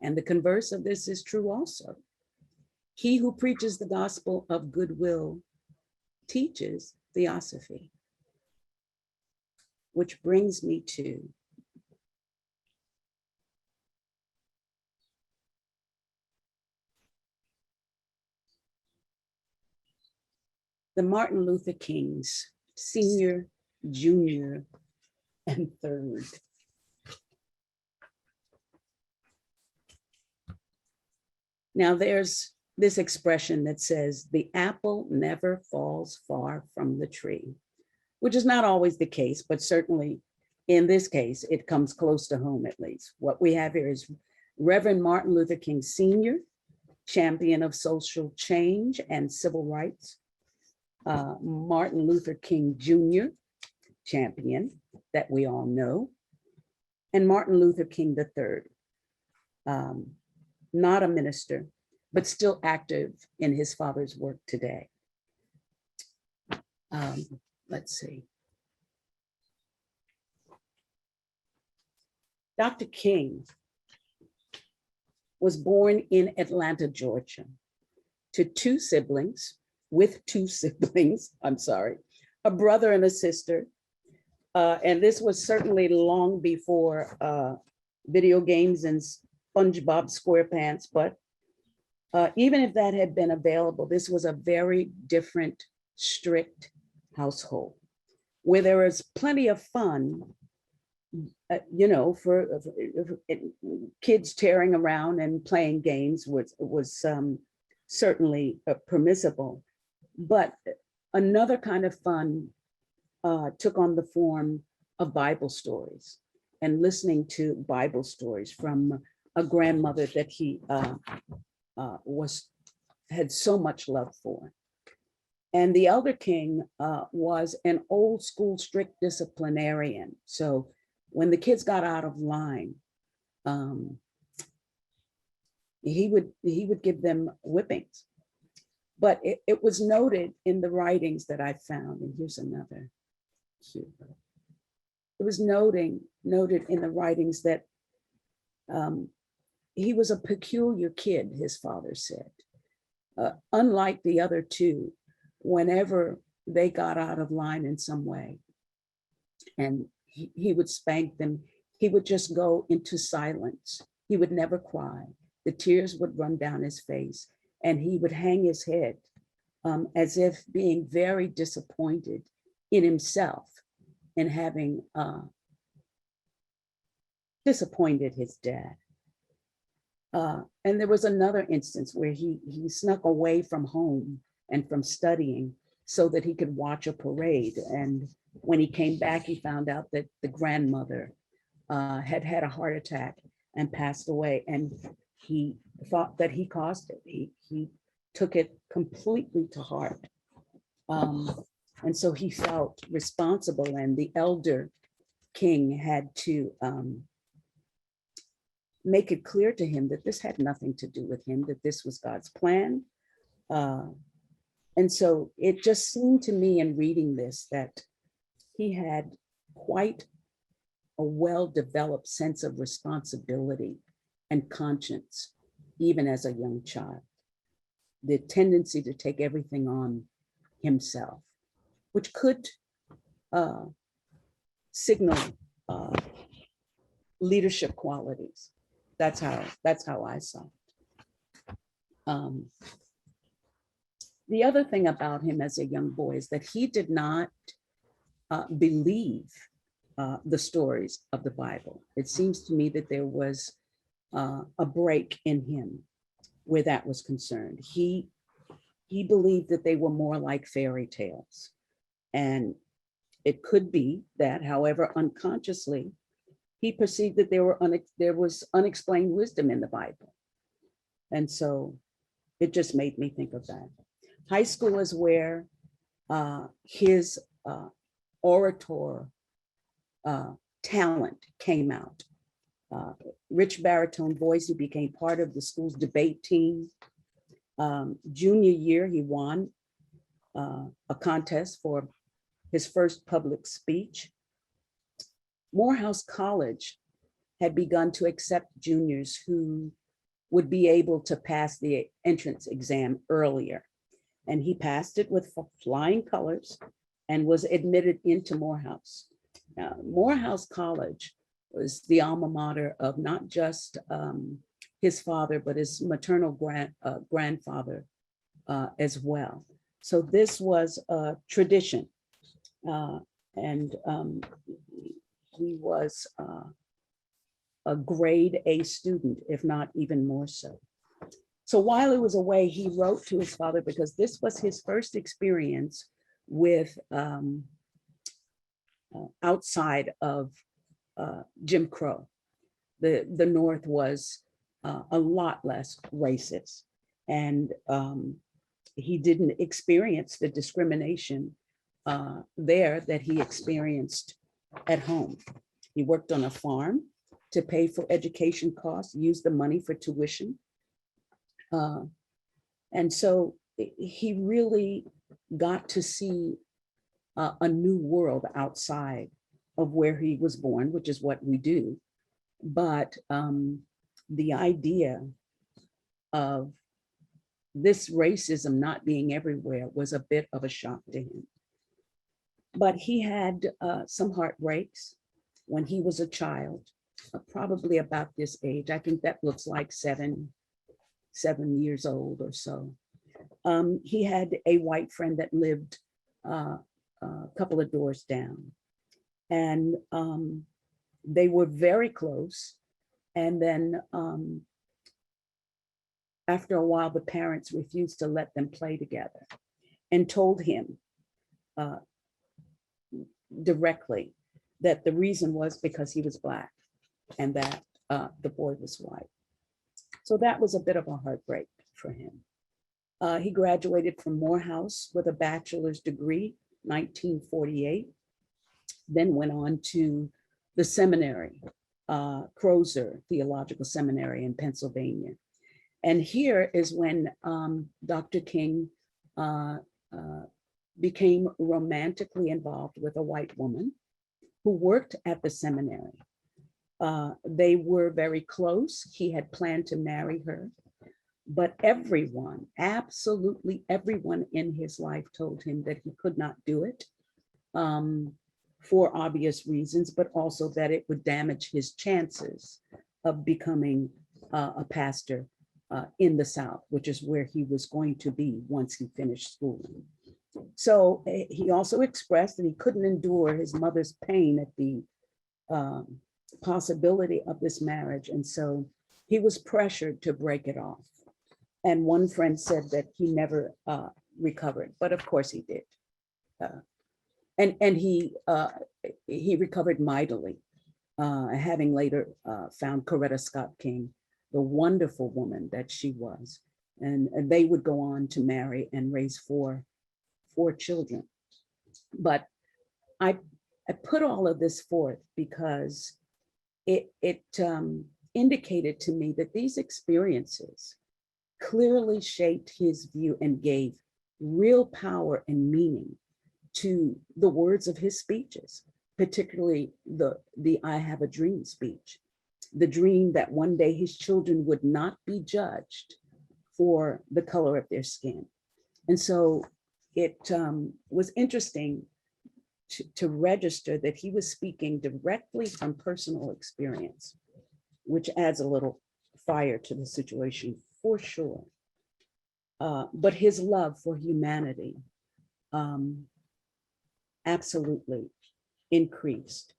S3: And the converse of this is true also. He who preaches the gospel of goodwill teaches theosophy. Which brings me to the Martin Luther Kings, Senior, Junior, and Third. Now there's this expression that says, the apple never falls far from the tree, which is not always the case, but certainly in this case, it comes close to home at least. What we have here is Reverend Martin Luther King Sr., champion of social change and civil rights. Martin Luther King Jr., champion that we all know, and Martin Luther King III, not a minister, but still active in his father's work today. Let's see. Dr. King was born in Atlanta, Georgia, to two siblings, I'm sorry, a brother and a sister. And this was certainly long before video games and SpongeBob SquarePants, but even if that had been available, this was a very different, strict household where there was plenty of fun, you know, for kids tearing around and playing games was certainly permissible. But another kind of fun took on the form of Bible stories and listening to Bible stories from a grandmother that he had so much love for. And the elder King was an old school strict disciplinarian. So when the kids got out of line, he would give them whippings. But it was noted in the writings that I found, and here's another cute. it was noted in the writings that he was a peculiar kid, his father said. Unlike the other two, whenever they got out of line in some way and he would spank them, he would just go into silence. He would never cry. The tears would run down his face and he would hang his head as if being very disappointed in himself and having disappointed his dad. And there was another instance where he snuck away from home and from studying so that he could watch a parade. And when he came back, he found out that the grandmother had had a heart attack and passed away. And he thought that he caused it. He took it completely to heart. And so he felt responsible, and the elder king had to make it clear to him that this had nothing to do with him, that this was God's plan. And so it just seemed to me in reading this that he had quite a well-developed sense of responsibility and conscience, even as a young child. The tendency to take everything on himself, which could signal leadership qualities. That's how I saw it. The other thing about him as a young boy is that he did not believe the stories of the Bible. It seems to me that there was a break in him where that was concerned. He believed that they were more like fairy tales. And it could be that, however, unconsciously, he perceived that there was unexplained wisdom in the Bible. And so it just made me think of that. High school is where his orator talent came out. Rich baritone voice, he became part of the school's debate team. Junior year, he won a contest for his first public speech. Morehouse College had begun to accept juniors who would be able to pass the entrance exam earlier. And he passed it with flying colors and was admitted into Morehouse. Morehouse College was the alma mater of not just his father, but his maternal grandfather as well. So this was a tradition. And he was a grade A student, if not even more so. So while he was away, he wrote to his father because this was his first experience with outside of Jim Crow. The North was a lot less racist, and he didn't experience the discrimination there that he experienced at home. He worked on a farm to pay for education costs, used the money for tuition. And so he really got to see a new world outside of where he was born, which is what we do. But the idea of this racism not being everywhere was a bit of a shock to him. But he had some heartbreaks when he was a child, probably about this age. I think that looks like 7 years old or so. He had a white friend that lived a couple of doors down, and they were very close. And then after a while, the parents refused to let them play together and told him directly that the reason was because he was Black and that the boy was white. So that was a bit of a heartbreak for him. He graduated from Morehouse with a bachelor's degree, 1948, then went on to the seminary, Crozer Theological Seminary in Pennsylvania. And here is when Dr. King became romantically involved with a white woman who worked at the seminary. They were very close. He had planned to marry her, but everyone, absolutely everyone in his life told him that he could not do it for obvious reasons, but also that it would damage his chances of becoming a pastor in the South, which is where he was going to be once he finished schooling. So he also expressed that he couldn't endure his mother's pain at the possibility of this marriage. And so he was pressured to break it off. And one friend said that he never recovered, but of course he did. And he recovered mightily, having later found Coretta Scott King, the wonderful woman that she was. And they would go on to marry and raise four children. But I put all of this forth because it indicated to me that these experiences clearly shaped his view and gave real power and meaning to the words of his speeches, particularly the I Have a Dream speech, the dream that one day his children would not be judged for the color of their skin. And so it was interesting to register that he was speaking directly from personal experience, which adds a little fire to the situation for sure. But his love for humanity absolutely increased.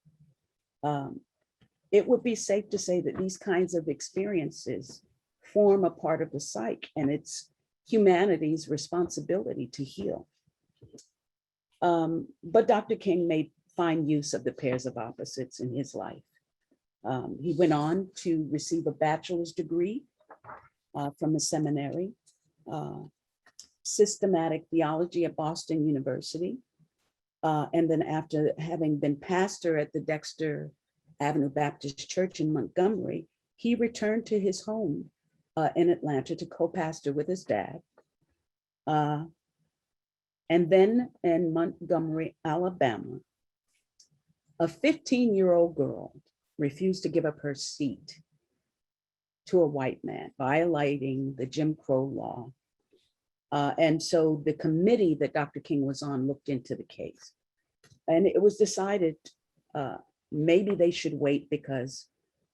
S3: It would be safe to say that these kinds of experiences form a part of the psyche, and it's humanity's responsibility to heal. But Dr. King made fine use of the pairs of opposites in his life. He went on to receive a bachelor's degree from a seminary, systematic theology at Boston University. And then after having been pastor at the Dexter Avenue Baptist Church in Montgomery, he returned to his home in Atlanta to co-pastor with his dad. And then in Montgomery, Alabama, a 15-year-old girl refused to give up her seat to a white man, violating the Jim Crow law. And so the committee that Dr. King was on looked into the case. And it was decided maybe they should wait because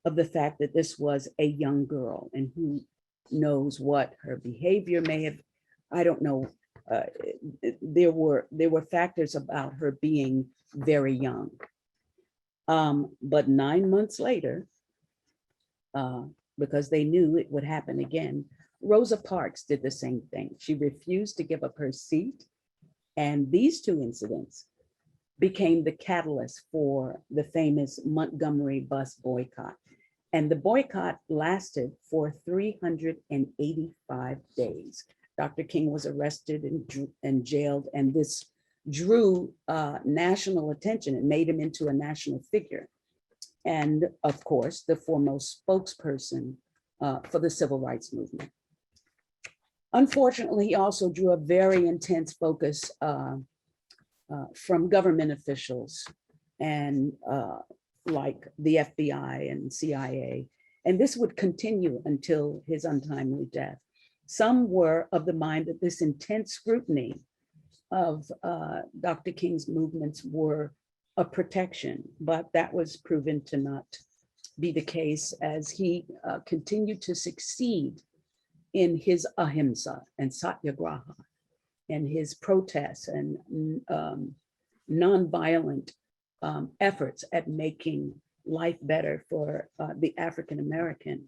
S3: of the fact that this was a young girl, and who knows what her behavior may have, I don't know. There were factors about her being very young. But 9 months later, because they knew it would happen again, Rosa Parks did the same thing. She refused to give up her seat. And these two incidents became the catalyst for the famous Montgomery bus boycott. And the boycott lasted for 385 days. Dr. King was arrested and jailed, and this drew national attention. It made him into a national figure. And of course, the foremost spokesperson for the civil rights movement. Unfortunately, he also drew a very intense focus from government officials and like the FBI and CIA. And this would continue until his untimely death. Some were of the mind that this intense scrutiny of Dr. King's movements were a protection, but that was proven to not be the case as he continued to succeed in his ahimsa and satyagraha and his protests and nonviolent efforts at making life better for the African American.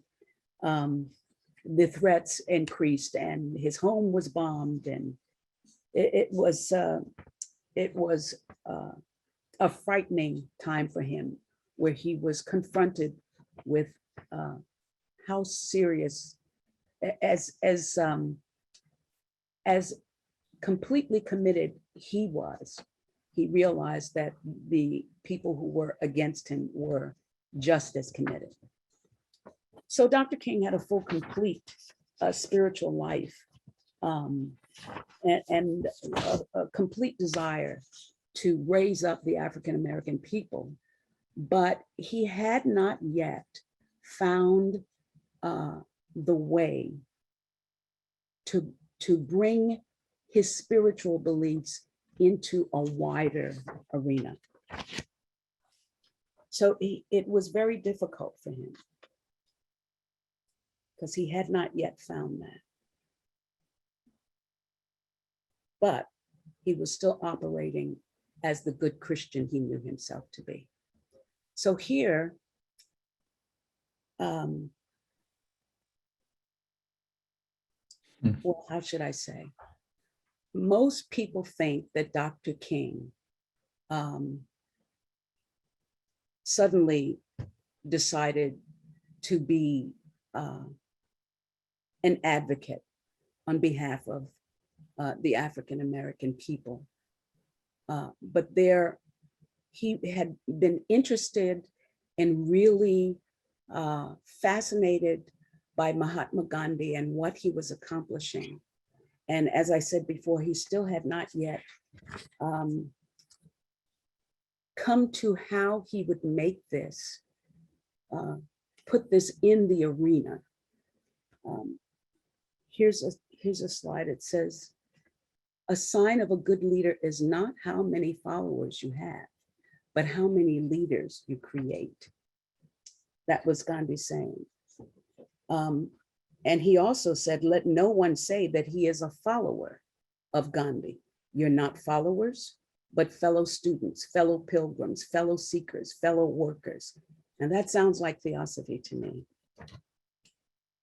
S3: The threats increased, and his home was bombed, and it was a frightening time for him, where he was confronted with how serious, as completely committed he was. He realized that the people who were against him were just as committed. So Dr. King had a full, complete spiritual life and a complete desire to raise up the African American people but he had not yet found the way to bring his spiritual beliefs into a wider arena. So it was very difficult for him because he had not yet found that. But he was still operating as the good Christian he knew himself to be. So here, well, how should I say? Most people think that Dr. King suddenly decided to be an advocate on behalf of the African-American people. But he had been interested and really fascinated by Mahatma Gandhi and what he was accomplishing. And as I said before, he still had not yet come to how he would make this, put this in the arena. Here's a slide. It says, a sign of a good leader is not how many followers you have, but how many leaders you create. That was Gandhi saying. And he also said, let no one say that he is a follower of Gandhi. You're not followers, but fellow students, fellow pilgrims, fellow seekers, fellow workers. And that sounds like theosophy to me.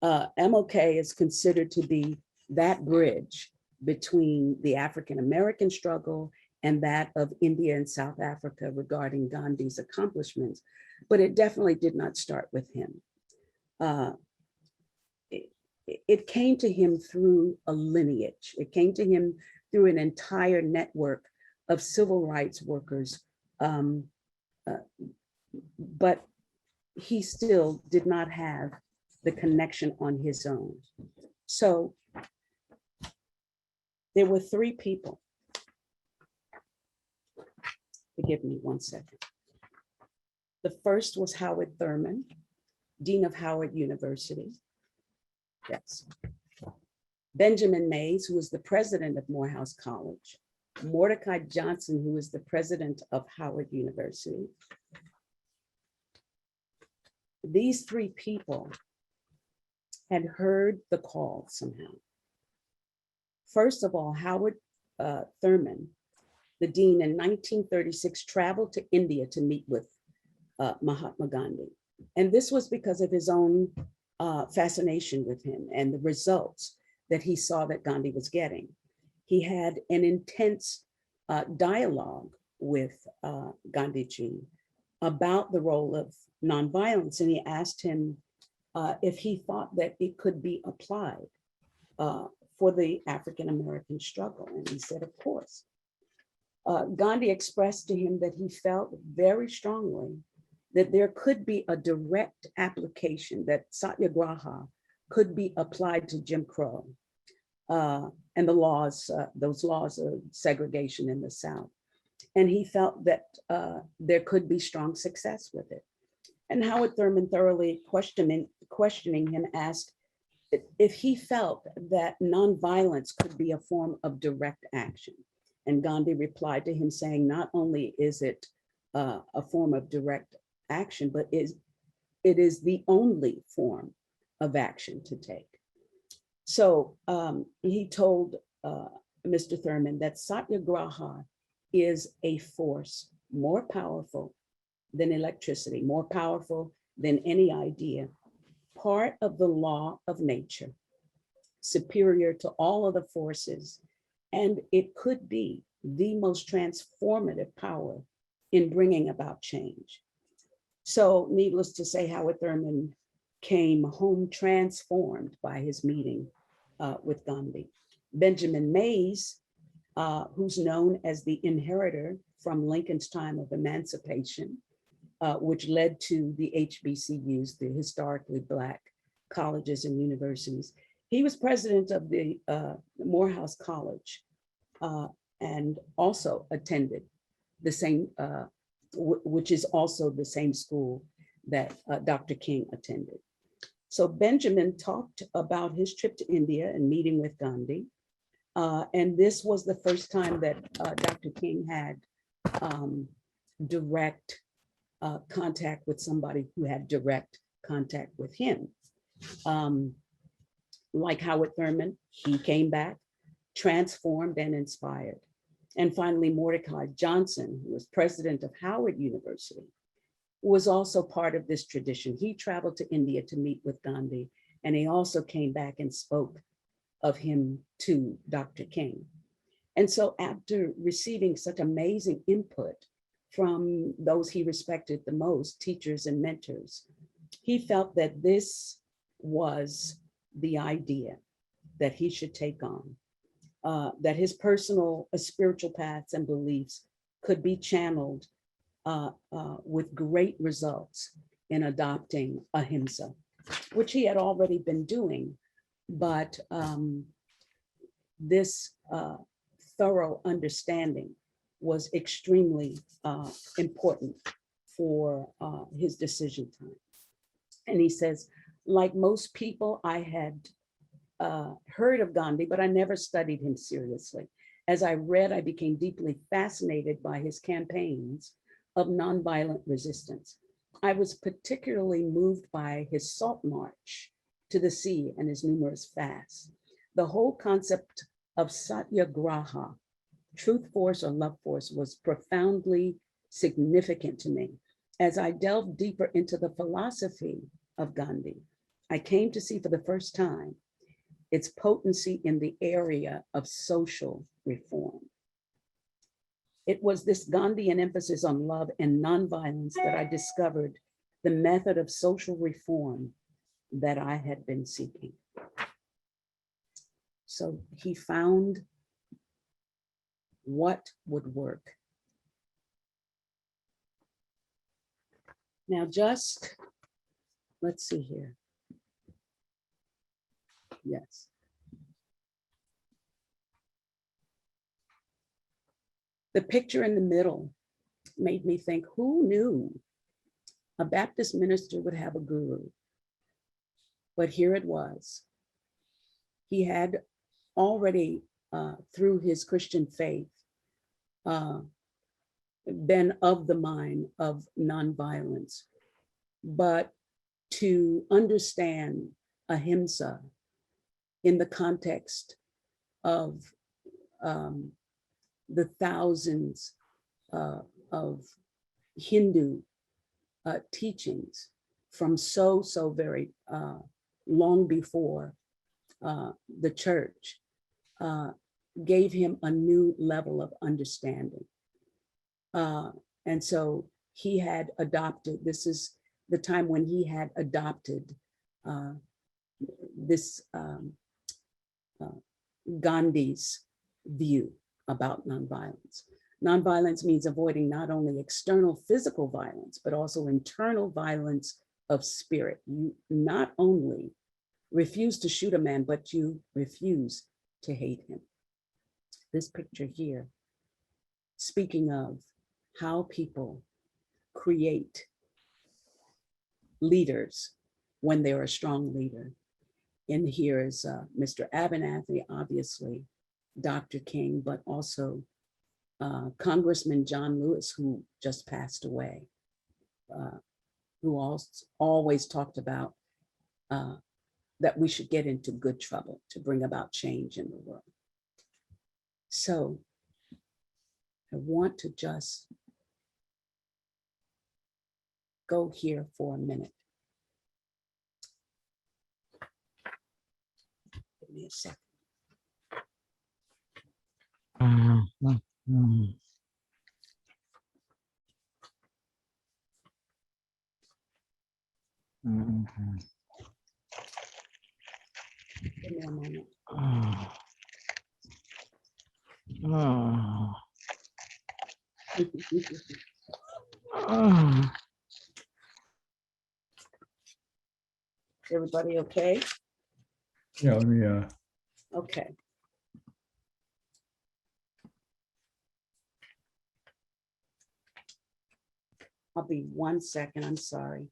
S3: MLK is considered to be that bridge between the African-American struggle and that of India and South Africa regarding Gandhi's accomplishments, but it definitely did not start with him. It came to him through a lineage. It came to him through an entire network of civil rights workers, but he still did not have the connection on his own. So there were three people. Forgive me 1 second. The first was Howard Thurman, Dean of Howard University. Yes. Benjamin Mays, who was the president of Morehouse College. Mordecai Johnson, who was the president of Howard University. These three people had heard the call somehow. First of all, Howard Thurman, the dean, in 1936 traveled to India to meet with Mahatma Gandhi. And this was because of his own fascination with him and the results that he saw that Gandhi was getting. He had an intense dialogue with Gandhiji about the role of nonviolence. And he asked him if he thought that it could be applied for the African-American struggle. And he said, of course. Gandhi expressed to him that he felt very strongly that there could be a direct application, that Satyagraha could be applied to Jim Crow and the laws, those laws of segregation in the South. And he felt that there could be strong success with it. And Howard Thurman, thoroughly questioning him, asked if he felt that nonviolence could be a form of direct action. And Gandhi replied to him saying, not only is it a form of direct action, but it is the only form of action to take. So he told Mr. Thurman that Satyagraha is a force more powerful than electricity, more powerful than any idea, part of the law of nature, superior to all other forces, and it could be the most transformative power in bringing about change. So needless to say, Howard Thurman came home transformed by his meeting with Gandhi. Benjamin Mays, who's known as the inheritor from Lincoln's time of emancipation, which led to the HBCUs, the historically Black colleges and universities. He was president of the Morehouse College and also attended the same which is also the same school that Dr. King attended. So Benjamin talked about his trip to India and meeting with Gandhi. And this was the first time that Dr. King had direct contact with somebody who had direct contact with him. Like Howard Thurman, he came back, transformed and inspired. And finally, Mordecai Johnson, who was president of Howard University, was also part of this tradition. He traveled to India to meet with Gandhi, and he also came back and spoke of him to Dr. King. And so after receiving such amazing input from those he respected the most, teachers and mentors, he felt that this was the idea that he should take on, that his personal spiritual paths and beliefs could be channeled with great results in adopting ahimsa, which he had already been doing, but this thorough understanding was extremely important for his decision time. And he says, like most people, I had heard of Gandhi, but I never studied him seriously. As I read, I became deeply fascinated by his campaigns of nonviolent resistance. I was particularly moved by his salt march to the sea and his numerous fasts. The whole concept of Satyagraha, truth force or love force, was profoundly significant to me. As I delved deeper into the philosophy of Gandhi, I came to see for the first time its potency in the area of social reform. It was this Gandhian emphasis on love and nonviolence that I discovered the method of social reform that I had been seeking. So he found what would work. Now just, let's see here. Yes. The picture in the middle made me think, who knew a Baptist minister would have a guru? But here it was. He had already, through his Christian faith, been of the mind of nonviolence. But to understand ahimsa in the context of the thousands of Hindu teachings from so very long before the church, gave him a new level of understanding. And so he had adopted, this is the time when he had adopted this Gandhi's view about nonviolence. Nonviolence means avoiding not only external physical violence, but also internal violence of spirit. You not only refuse to shoot a man, but you refuse to hate him. This picture here, speaking of how people create leaders when they're a strong leader. In here is Mr. Abernathy, obviously, Dr. King, but also Congressman John Lewis, who just passed away, who always talked about that we should get into good trouble to bring about change in the world. So I want to just go here for a minute. Give me a second. Give me a moment. Everybody okay?
S1: Yeah, let me,
S3: Okay. I'll be 1 second, I'm sorry.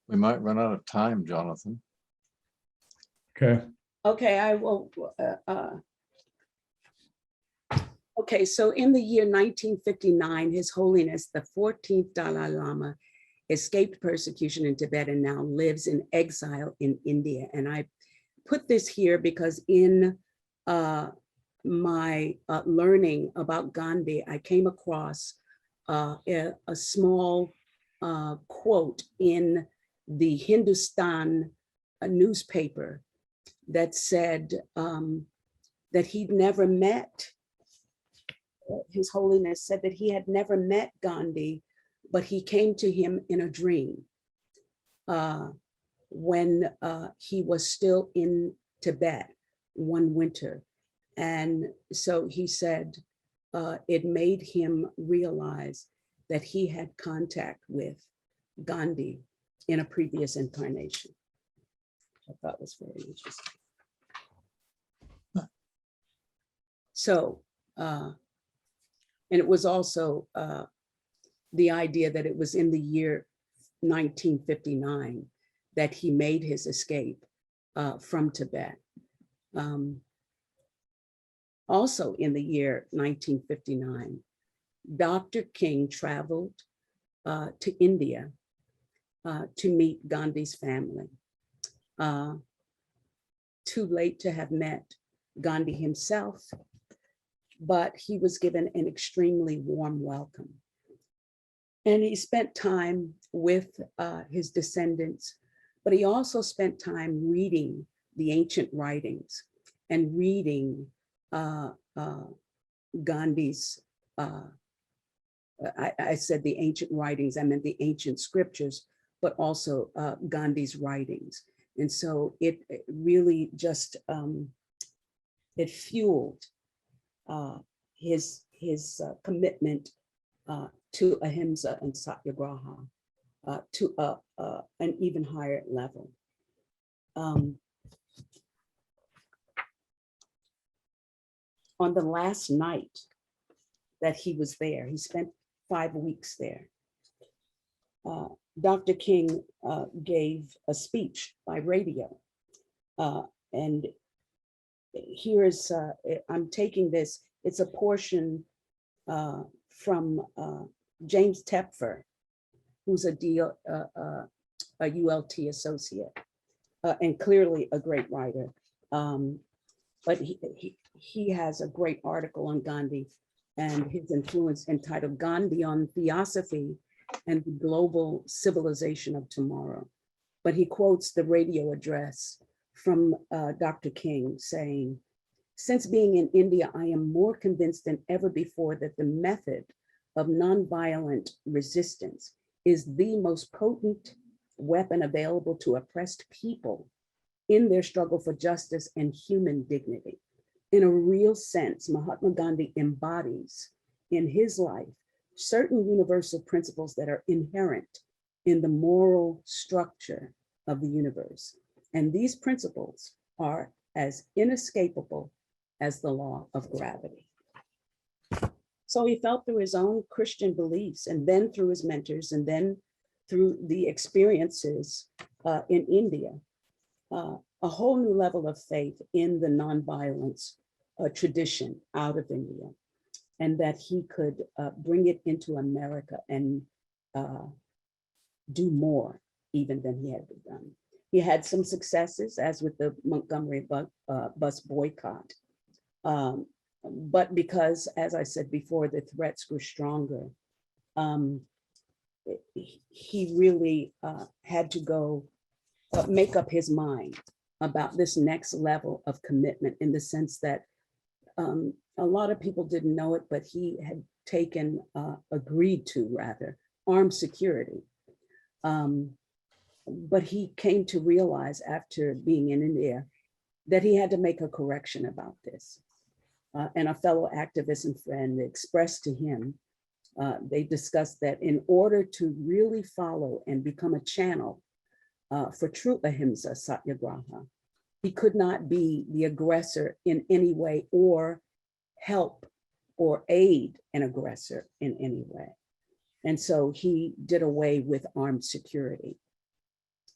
S2: We might run out of time, Jonathan.
S1: Okay.
S3: Okay, I will. Okay, so in the year 1959, His Holiness the 14th Dalai Lama escaped persecution in Tibet and now lives in exile in India. And I put this here because in my learning about Gandhi, I came across a small quote in the Hindustan newspaper that said that he'd never met, His Holiness said that he had never met Gandhi, but he came to him in a dream when he was still in Tibet one winter. And so he said it made him realize that he had contact with Gandhi in a previous incarnation. I thought was very interesting. So, and it was also the idea that it was in the year 1959 that he made his escape from Tibet. Also in the year 1959, Dr. King traveled to India to meet Gandhi's family. Too late to have met Gandhi himself, but he was given an extremely warm welcome. And he spent time with his descendants, but he also spent time reading the ancient writings and reading Gandhi's, I said the ancient writings, I meant the ancient scriptures, but also Gandhi's writings. And so it really just, it fueled his commitment to ahimsa and satyagraha to an even higher level. On the last night that he was there, he spent 5 weeks there. Dr. King gave a speech by radio. And here's, I'm taking this, it's a portion from James Tepfer, who's a ULT associate, and clearly a great writer. But he has a great article on Gandhi and his influence entitled Gandhi on Theosophy and the Global Civilization of Tomorrow. But he quotes the radio address from Dr. King saying, "Since being in India, I am more convinced than ever before that the method of nonviolent resistance is the most potent weapon available to oppressed people in their struggle for justice and human dignity. In a real sense, Mahatma Gandhi embodies in his life certain universal principles that are inherent in the moral structure of the universe. And these principles are as inescapable as the law of gravity." So he felt through his own Christian beliefs, and then through his mentors, and then through the experiences in India, a whole new level of faith in the nonviolence tradition out of India, and that he could bring it into America and do more even than he had done. He had some successes, as with the Montgomery bus boycott. But because, as I said before, the threats grew stronger, he really had to go make up his mind about this next level of commitment, in the sense that a lot of people didn't know it, but he had taken, agreed to rather, armed security. But he came to realize after being in India that he had to make a correction about this. And a fellow activist and friend expressed to him, they discussed that in order to really follow and become a channel for true ahimsa satyagraha, he could not be the aggressor in any way or help or aid an aggressor in any way. And so he did away with armed security.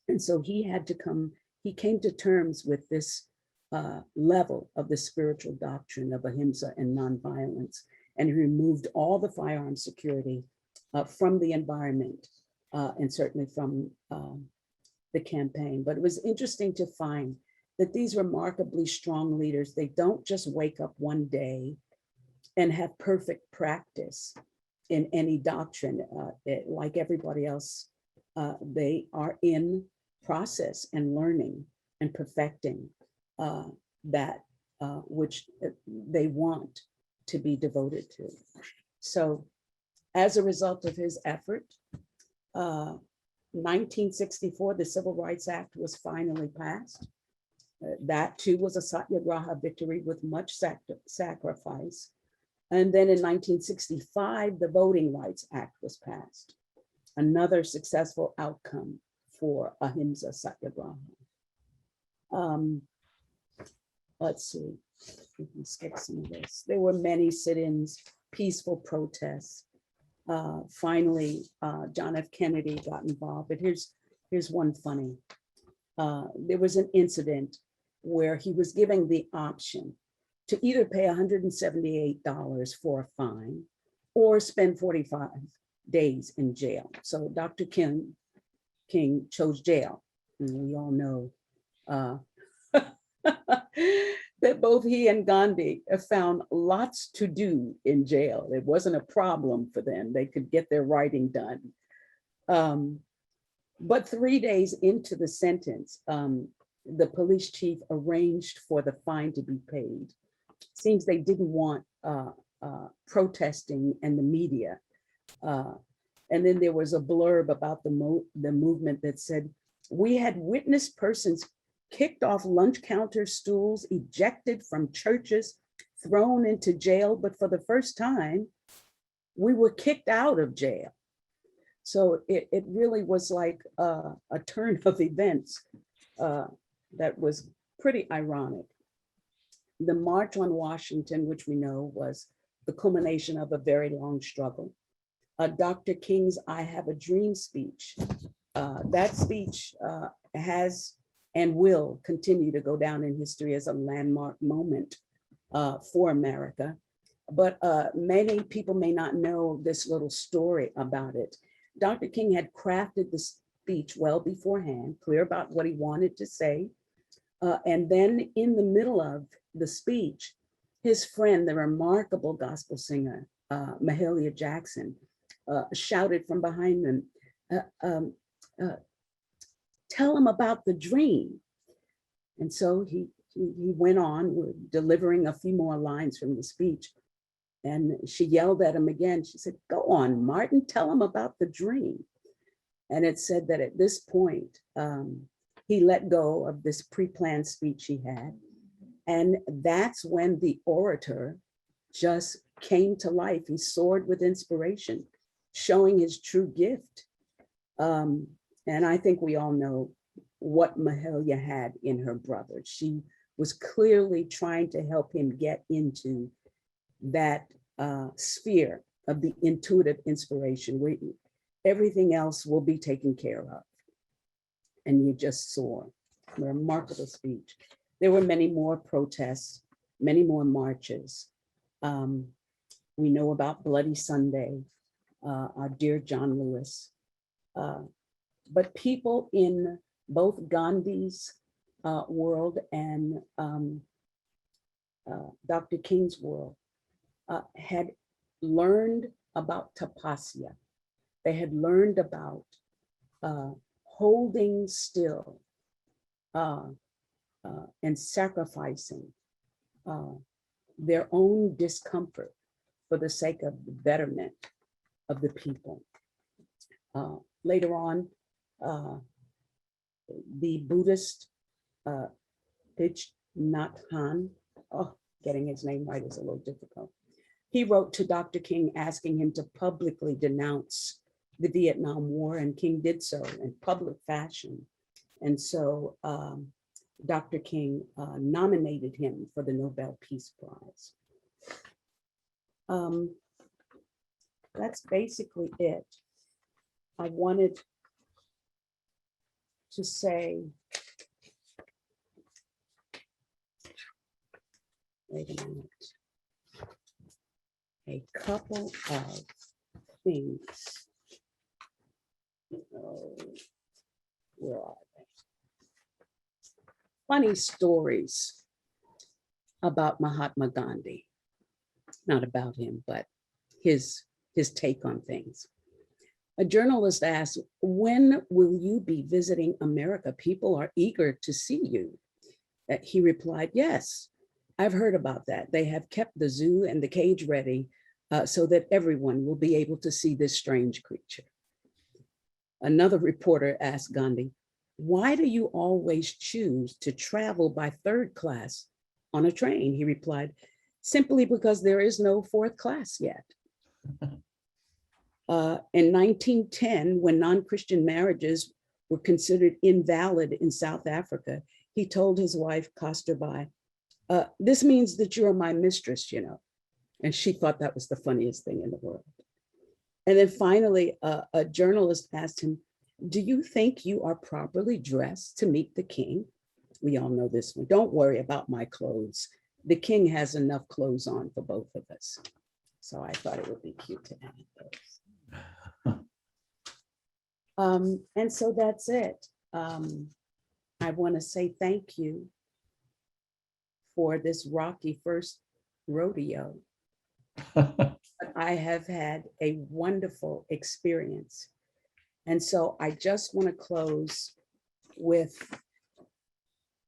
S3: And so he came to terms with this level of the spiritual doctrine of ahimsa and nonviolence, and he removed all the firearm security from the environment and certainly from the campaign. But it was interesting to find that these remarkably strong leaders, they don't just wake up one day and have perfect practice in any doctrine. Like everybody else, they are in process and learning and perfecting that which they want to be devoted to. So as a result of his effort, 1964, the Civil Rights Act was finally passed. That too was a Satyagraha victory with much sacrifice. And then in 1965, the Voting Rights Act was passed. Another successful outcome for AHIMSA-SATYAGRAHA. Let's see, we can skip some of this. There were many sit-ins, peaceful protests. Finally, John F. Kennedy got involved, but here's one funny. There was an incident where he was giving the option to either pay $178 for a fine or spend 45 days in jail. So Dr. King chose jail. And we all know that both he and Gandhi have found lots to do in jail. It wasn't a problem for them. They could get their writing done. But 3 days into the sentence, the police chief arranged for the fine to be paid. Seems they didn't want protesting and the media. And then there was a blurb about the movement that said, "We had witnessed persons kicked off lunch counter stools, ejected from churches, thrown into jail, but for the first time, we were kicked out of jail." So it really was like a turn of events that was pretty ironic. The March on Washington, which we know was the culmination of a very long struggle. Dr. King's "I Have a Dream" speech. That speech has and will continue to go down in history as a landmark moment for America. But many people may not know this little story about it. Dr. King had crafted the speech well beforehand, clear about what he wanted to say. And then in the middle of the speech, his friend, the remarkable gospel singer, Mahalia Jackson, shouted from behind them, "Tell him about the dream." And so he went on delivering a few more lines from the speech. And she yelled at him again. She said, "Go on, Martin, tell him about the dream." And it said that at this point, he let go of this pre-planned speech he had. And that's when the orator just came to life. He soared with inspiration, showing his true gift. And I think we all know what Mahalia had in her brother. She was clearly trying to help him get into that sphere of the intuitive inspiration where everything else will be taken care of. And you just saw a remarkable speech. There were many more protests, many more marches. We know about Bloody Sunday, our dear John Lewis. But people in both Gandhi's world and Dr. King's world had learned about tapasya. They had learned about holding still and sacrificing their own discomfort for the sake of the betterment of the people. Later on, the Buddhist Thich Nhat Hanh, getting his name right is a little difficult. He wrote to Dr. King asking him to publicly denounce the Vietnam War, and King did so in public fashion. And so Dr. King nominated him for the Nobel Peace Prize. That's basically it. I wanted to say, wait a minute, a couple of things. Oh, where are they? Funny stories about Mahatma Gandhi. Not about him, but his take on things. A journalist asked, "When will you be visiting America? People are eager to see you." He replied, "Yes, I've heard about that. They have kept the zoo and the cage ready so that everyone will be able to see this strange creature." Another reporter asked Gandhi, "Why do you always choose to travel by third class on a train?" He replied, "Simply because there is no fourth class yet." In 1910, when non-Christian marriages were considered invalid in South Africa, he told his wife, Kasturbai, "This means that you're my mistress, you know." And she thought that was the funniest thing in the world. And then finally, a journalist asked him, "Do you think you are properly dressed to meet the king?" We all know this one. "Don't worry about my clothes. The king has enough clothes on for both of us." So I thought it would be cute to add those. And so that's it. I want to say thank you for this rocky first rodeo. I have had a wonderful experience. And so I just want to close with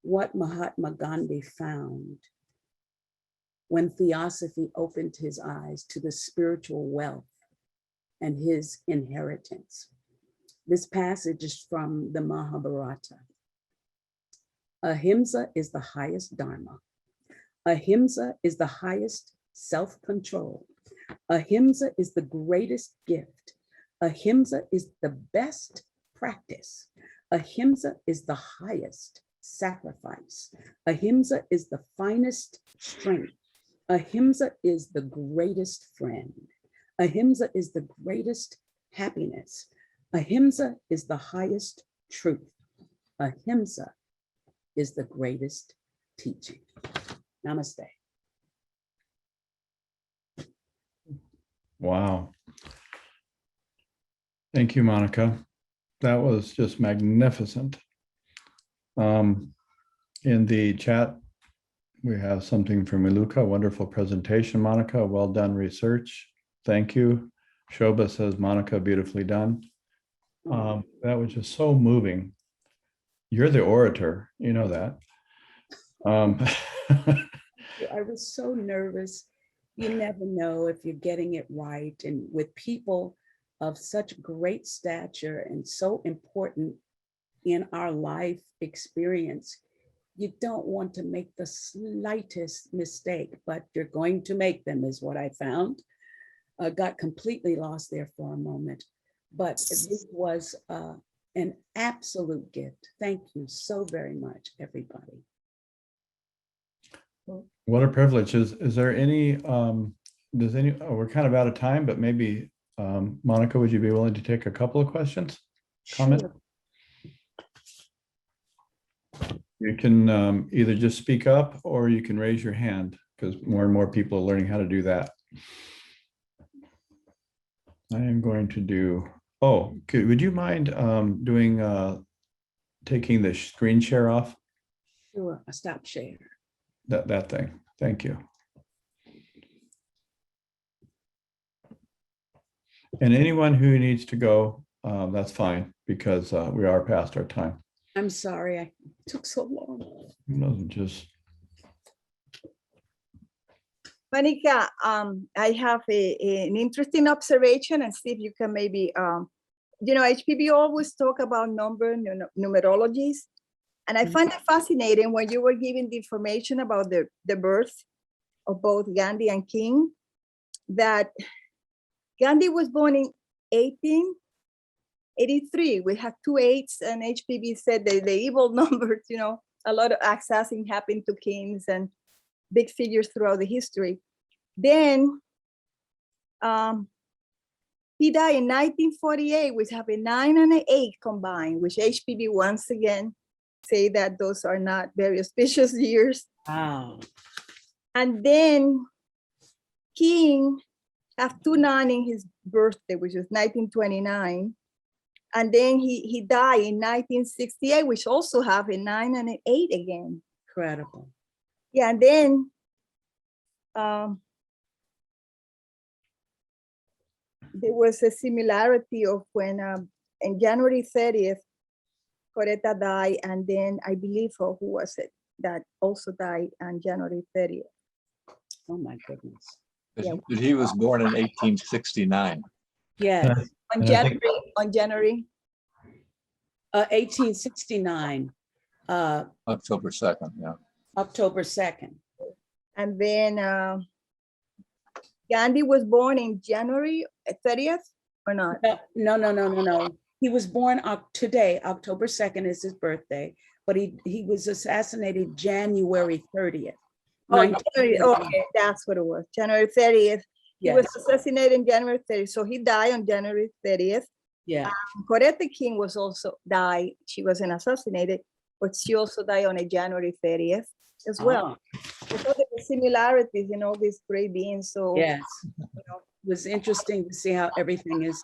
S3: what Mahatma Gandhi found when theosophy opened his eyes to the spiritual wealth and his inheritance. This passage is from the Mahabharata. Ahimsa is the highest dharma. Ahimsa is the highest self-control. Ahimsa is the greatest gift. Ahimsa is the best practice. Ahimsa is the highest sacrifice. Ahimsa is the finest strength. Ahimsa is the greatest friend. Ahimsa is the greatest happiness. Ahimsa is the highest truth. Ahimsa is the greatest teaching. Namaste.
S1: Wow. Thank you, Monica. That was just magnificent. In the chat, we have something from Iluka. Wonderful presentation, Monica. Well done research. Thank you. Shobha says, Monica, beautifully done. That was just so moving. You're the orator, you know that.
S3: I was so nervous. You never know if you're getting it right. And with people of such great stature and so important in our life experience, you don't want to make the slightest mistake, but you're going to make them, is what I found. Got completely lost there for a moment, but this was an absolute gift. Thank you so very much, everybody.
S1: What a privilege. Is there any, we're kind of out of time, but maybe, Monica, would you be willing to take a couple of questions? Comment?
S3: Sure.
S1: You can either just speak up or you can raise your hand, because more and more people are learning how to do that. I am going to do, would you mind taking the screen share off?
S3: Sure, I stopped sharing.
S1: That thing. Thank you. And anyone who needs to go, that's fine, because we are past our time.
S3: I'm sorry, I took so long.
S1: No, just
S4: Monica, I have an interesting observation, and see if you can maybe, HPB always talk about numerologies. And I find it fascinating when you were giving the information about the birth of both Gandhi and King, that Gandhi was born in 1883. We have 2 8s, and HPB said the evil numbers, a lot of accessing happened to kings and big figures throughout the history. Then he died in 1948, which have a 9 and an 8 combined, which HPV once again say that those are not very auspicious years.
S3: Wow.
S4: And then King have 2 9 in his birthday, which was 1929. And then he died in 1968, which also have a 9 and an 8 again.
S3: Incredible.
S4: Yeah, and then there was a similarity of when in January 30th, Coretta died, and then I believe who was it that also died on January 30th.
S3: Oh my goodness.
S2: But he was born in 1869.
S3: Yes.
S4: On
S1: And I think-
S4: January
S3: 1869,
S2: October 2nd, yeah.
S3: October 2nd.
S4: and then Gandhi was born in January 30th or not?
S3: No. He was born today, October 2nd is his birthday, but he was assassinated January 30th.
S4: Oh, January, okay, that's what it was. January 30th. He was
S3: Yes,
S4: assassinated on January 30th. So he died on January 30th.
S3: yeah,
S4: Coretta King was also died. She wasn't assassinated, but she also died on a January 30th as well.
S3: Ah,
S4: So there were similarities in all these great beings. So
S3: yes.
S4: you know,
S3: It was interesting to see how everything is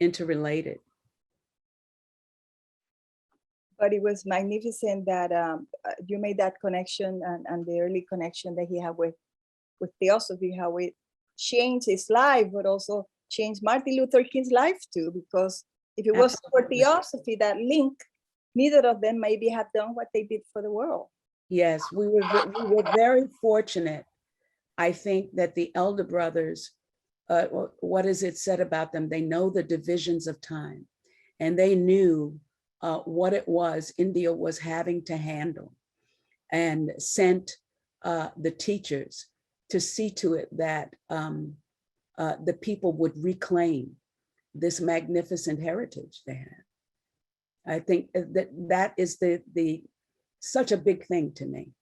S3: interrelated.
S4: but it was magnificent that you made that connection and the early connection that he had with theosophy, how it changed his life, but also changed Martin Luther King's life too, because if it wasn't for
S3: Absolutely.
S4: theosophy, that link, neither of them maybe have done what they did for the world.
S3: Yes, we were very fortunate. I think that the elder brothers, what is it said about them? They know the divisions of time, and they knew what it was India was having to handle, and sent the teachers to see to it that the people would reclaim this magnificent heritage they had. I think that is such a big thing to me.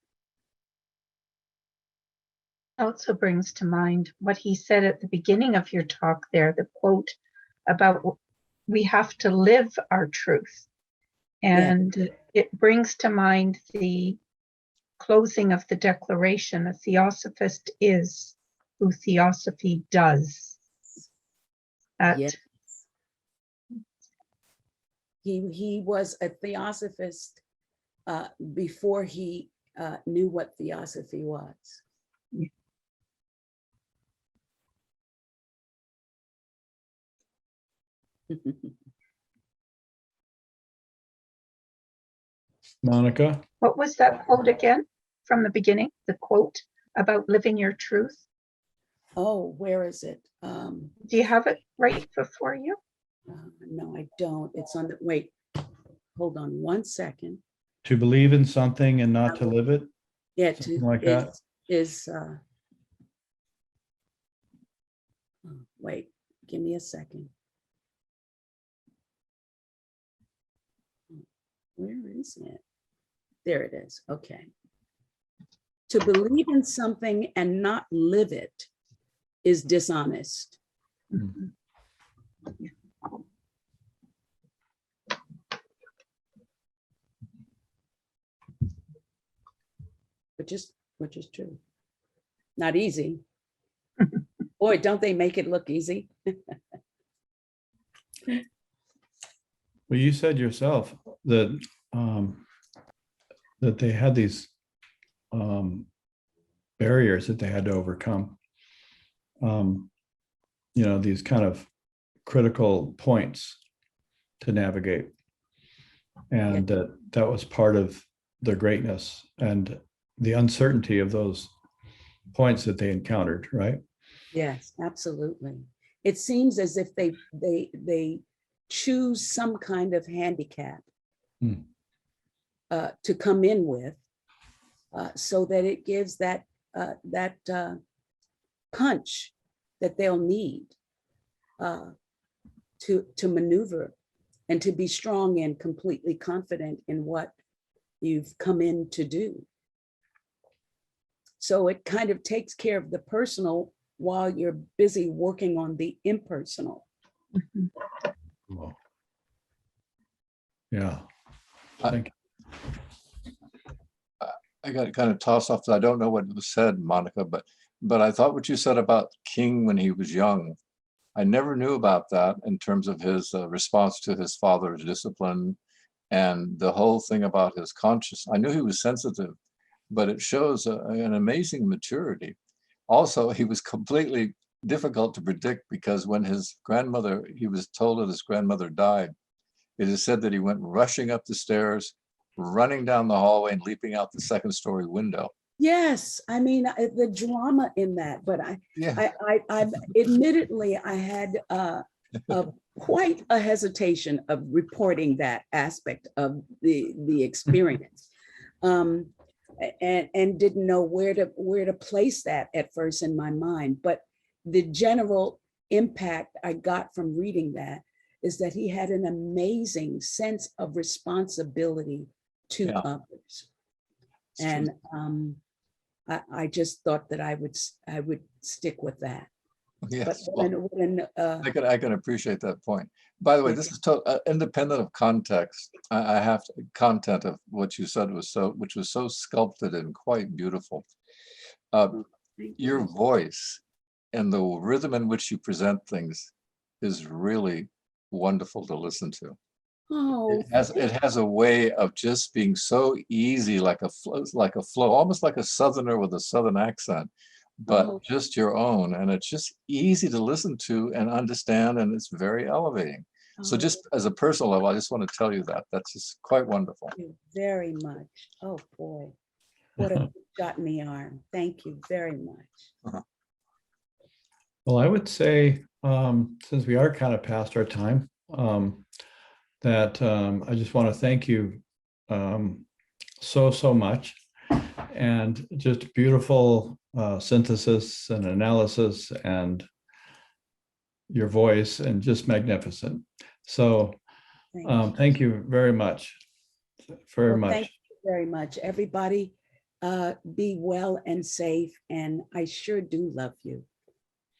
S5: Also brings to mind what he said at the beginning of your talk there, the quote about we have to live our truth. And it brings to mind the closing of the declaration, a theosophist is who theosophy does.
S3: Yes. He was a theosophist before he knew what theosophy was.
S1: Monica,
S5: What was that quote again from the beginning? The quote about living your truth?
S3: Oh, where is it?
S5: Do you have it right before you?
S3: No, I don't. It's on the, wait, hold on 1 second.
S1: to believe in something and not to live it.
S3: Yeah,
S1: Something like that.
S3: Wait, give me a second. Where is it? There it is. Okay. To believe in something and not live it is dishonest.
S5: Mhm.
S3: Which is true. Not easy. Boy, don't they make it look easy?
S1: Well, you said yourself that that they had these barriers that they had to overcome. You know, these kind of critical points to navigate, and that was part of their greatness and the uncertainty of those points that they encountered, right?
S3: Yes, absolutely. It seems as if they choose some kind of handicap to come in with, so that it gives that punch that they'll need to maneuver and to be strong and completely confident in what you've come in to do. So it kind of takes care of the personal while you're busy working on the impersonal.
S5: Mhm.
S1: Well, yeah.
S2: I-
S1: Thank you.
S2: I got to kind of toss off. I don't know what was said, Monica, but I thought what you said about King when he was young, I never knew about that in terms of his response to his father's discipline and the whole thing about his conscience. I knew he was sensitive, but it shows an amazing maturity. Also, he was completely difficult to predict because when his grandmother, he was told that his grandmother died, it is said that he went rushing up the stairs, running down the hallway and leaping out the second-story window.
S3: Yes, I mean, the drama in that, but
S2: Yeah,
S3: I admittedly, I had quite a hesitation of reporting that aspect of the experience. And didn't know where to place that at first in my mind. But the general impact I got from reading that is that he had an amazing sense of responsibility to
S2: Yeah.
S3: others.
S2: it's true.
S3: And I just thought that I would stick with that. But
S2: Yes, well,
S3: when
S2: I can appreciate that point. By the way, this is independent of context. I have to, content of what you said was which was so sculpted and quite beautiful. Your voice and the rhythm in which you present things is really wonderful to listen to.
S3: oh,
S2: It has a way of just being so easy, like a flow, almost like a Southerner with a Southern accent, but
S3: Oh.
S2: just your own. And it's just easy to listen to and understand, and it's very elevating. So
S3: oh,
S2: just as a personal level, I just want to tell you that that's just quite wonderful.
S3: thank you very much. Oh boy, what a shot in the arm. Thank you very much.
S1: Well, I would say, since we are kind of past our time, that I just want to thank you so much, and just beautiful synthesis and analysis, and your voice, and just magnificent. So
S3: Thank you.
S1: thank you very much, very
S3: Well,
S1: much.
S3: thank you very much. Everybody, be well and safe, and I sure do love you.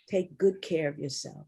S3: Take good care of yourself.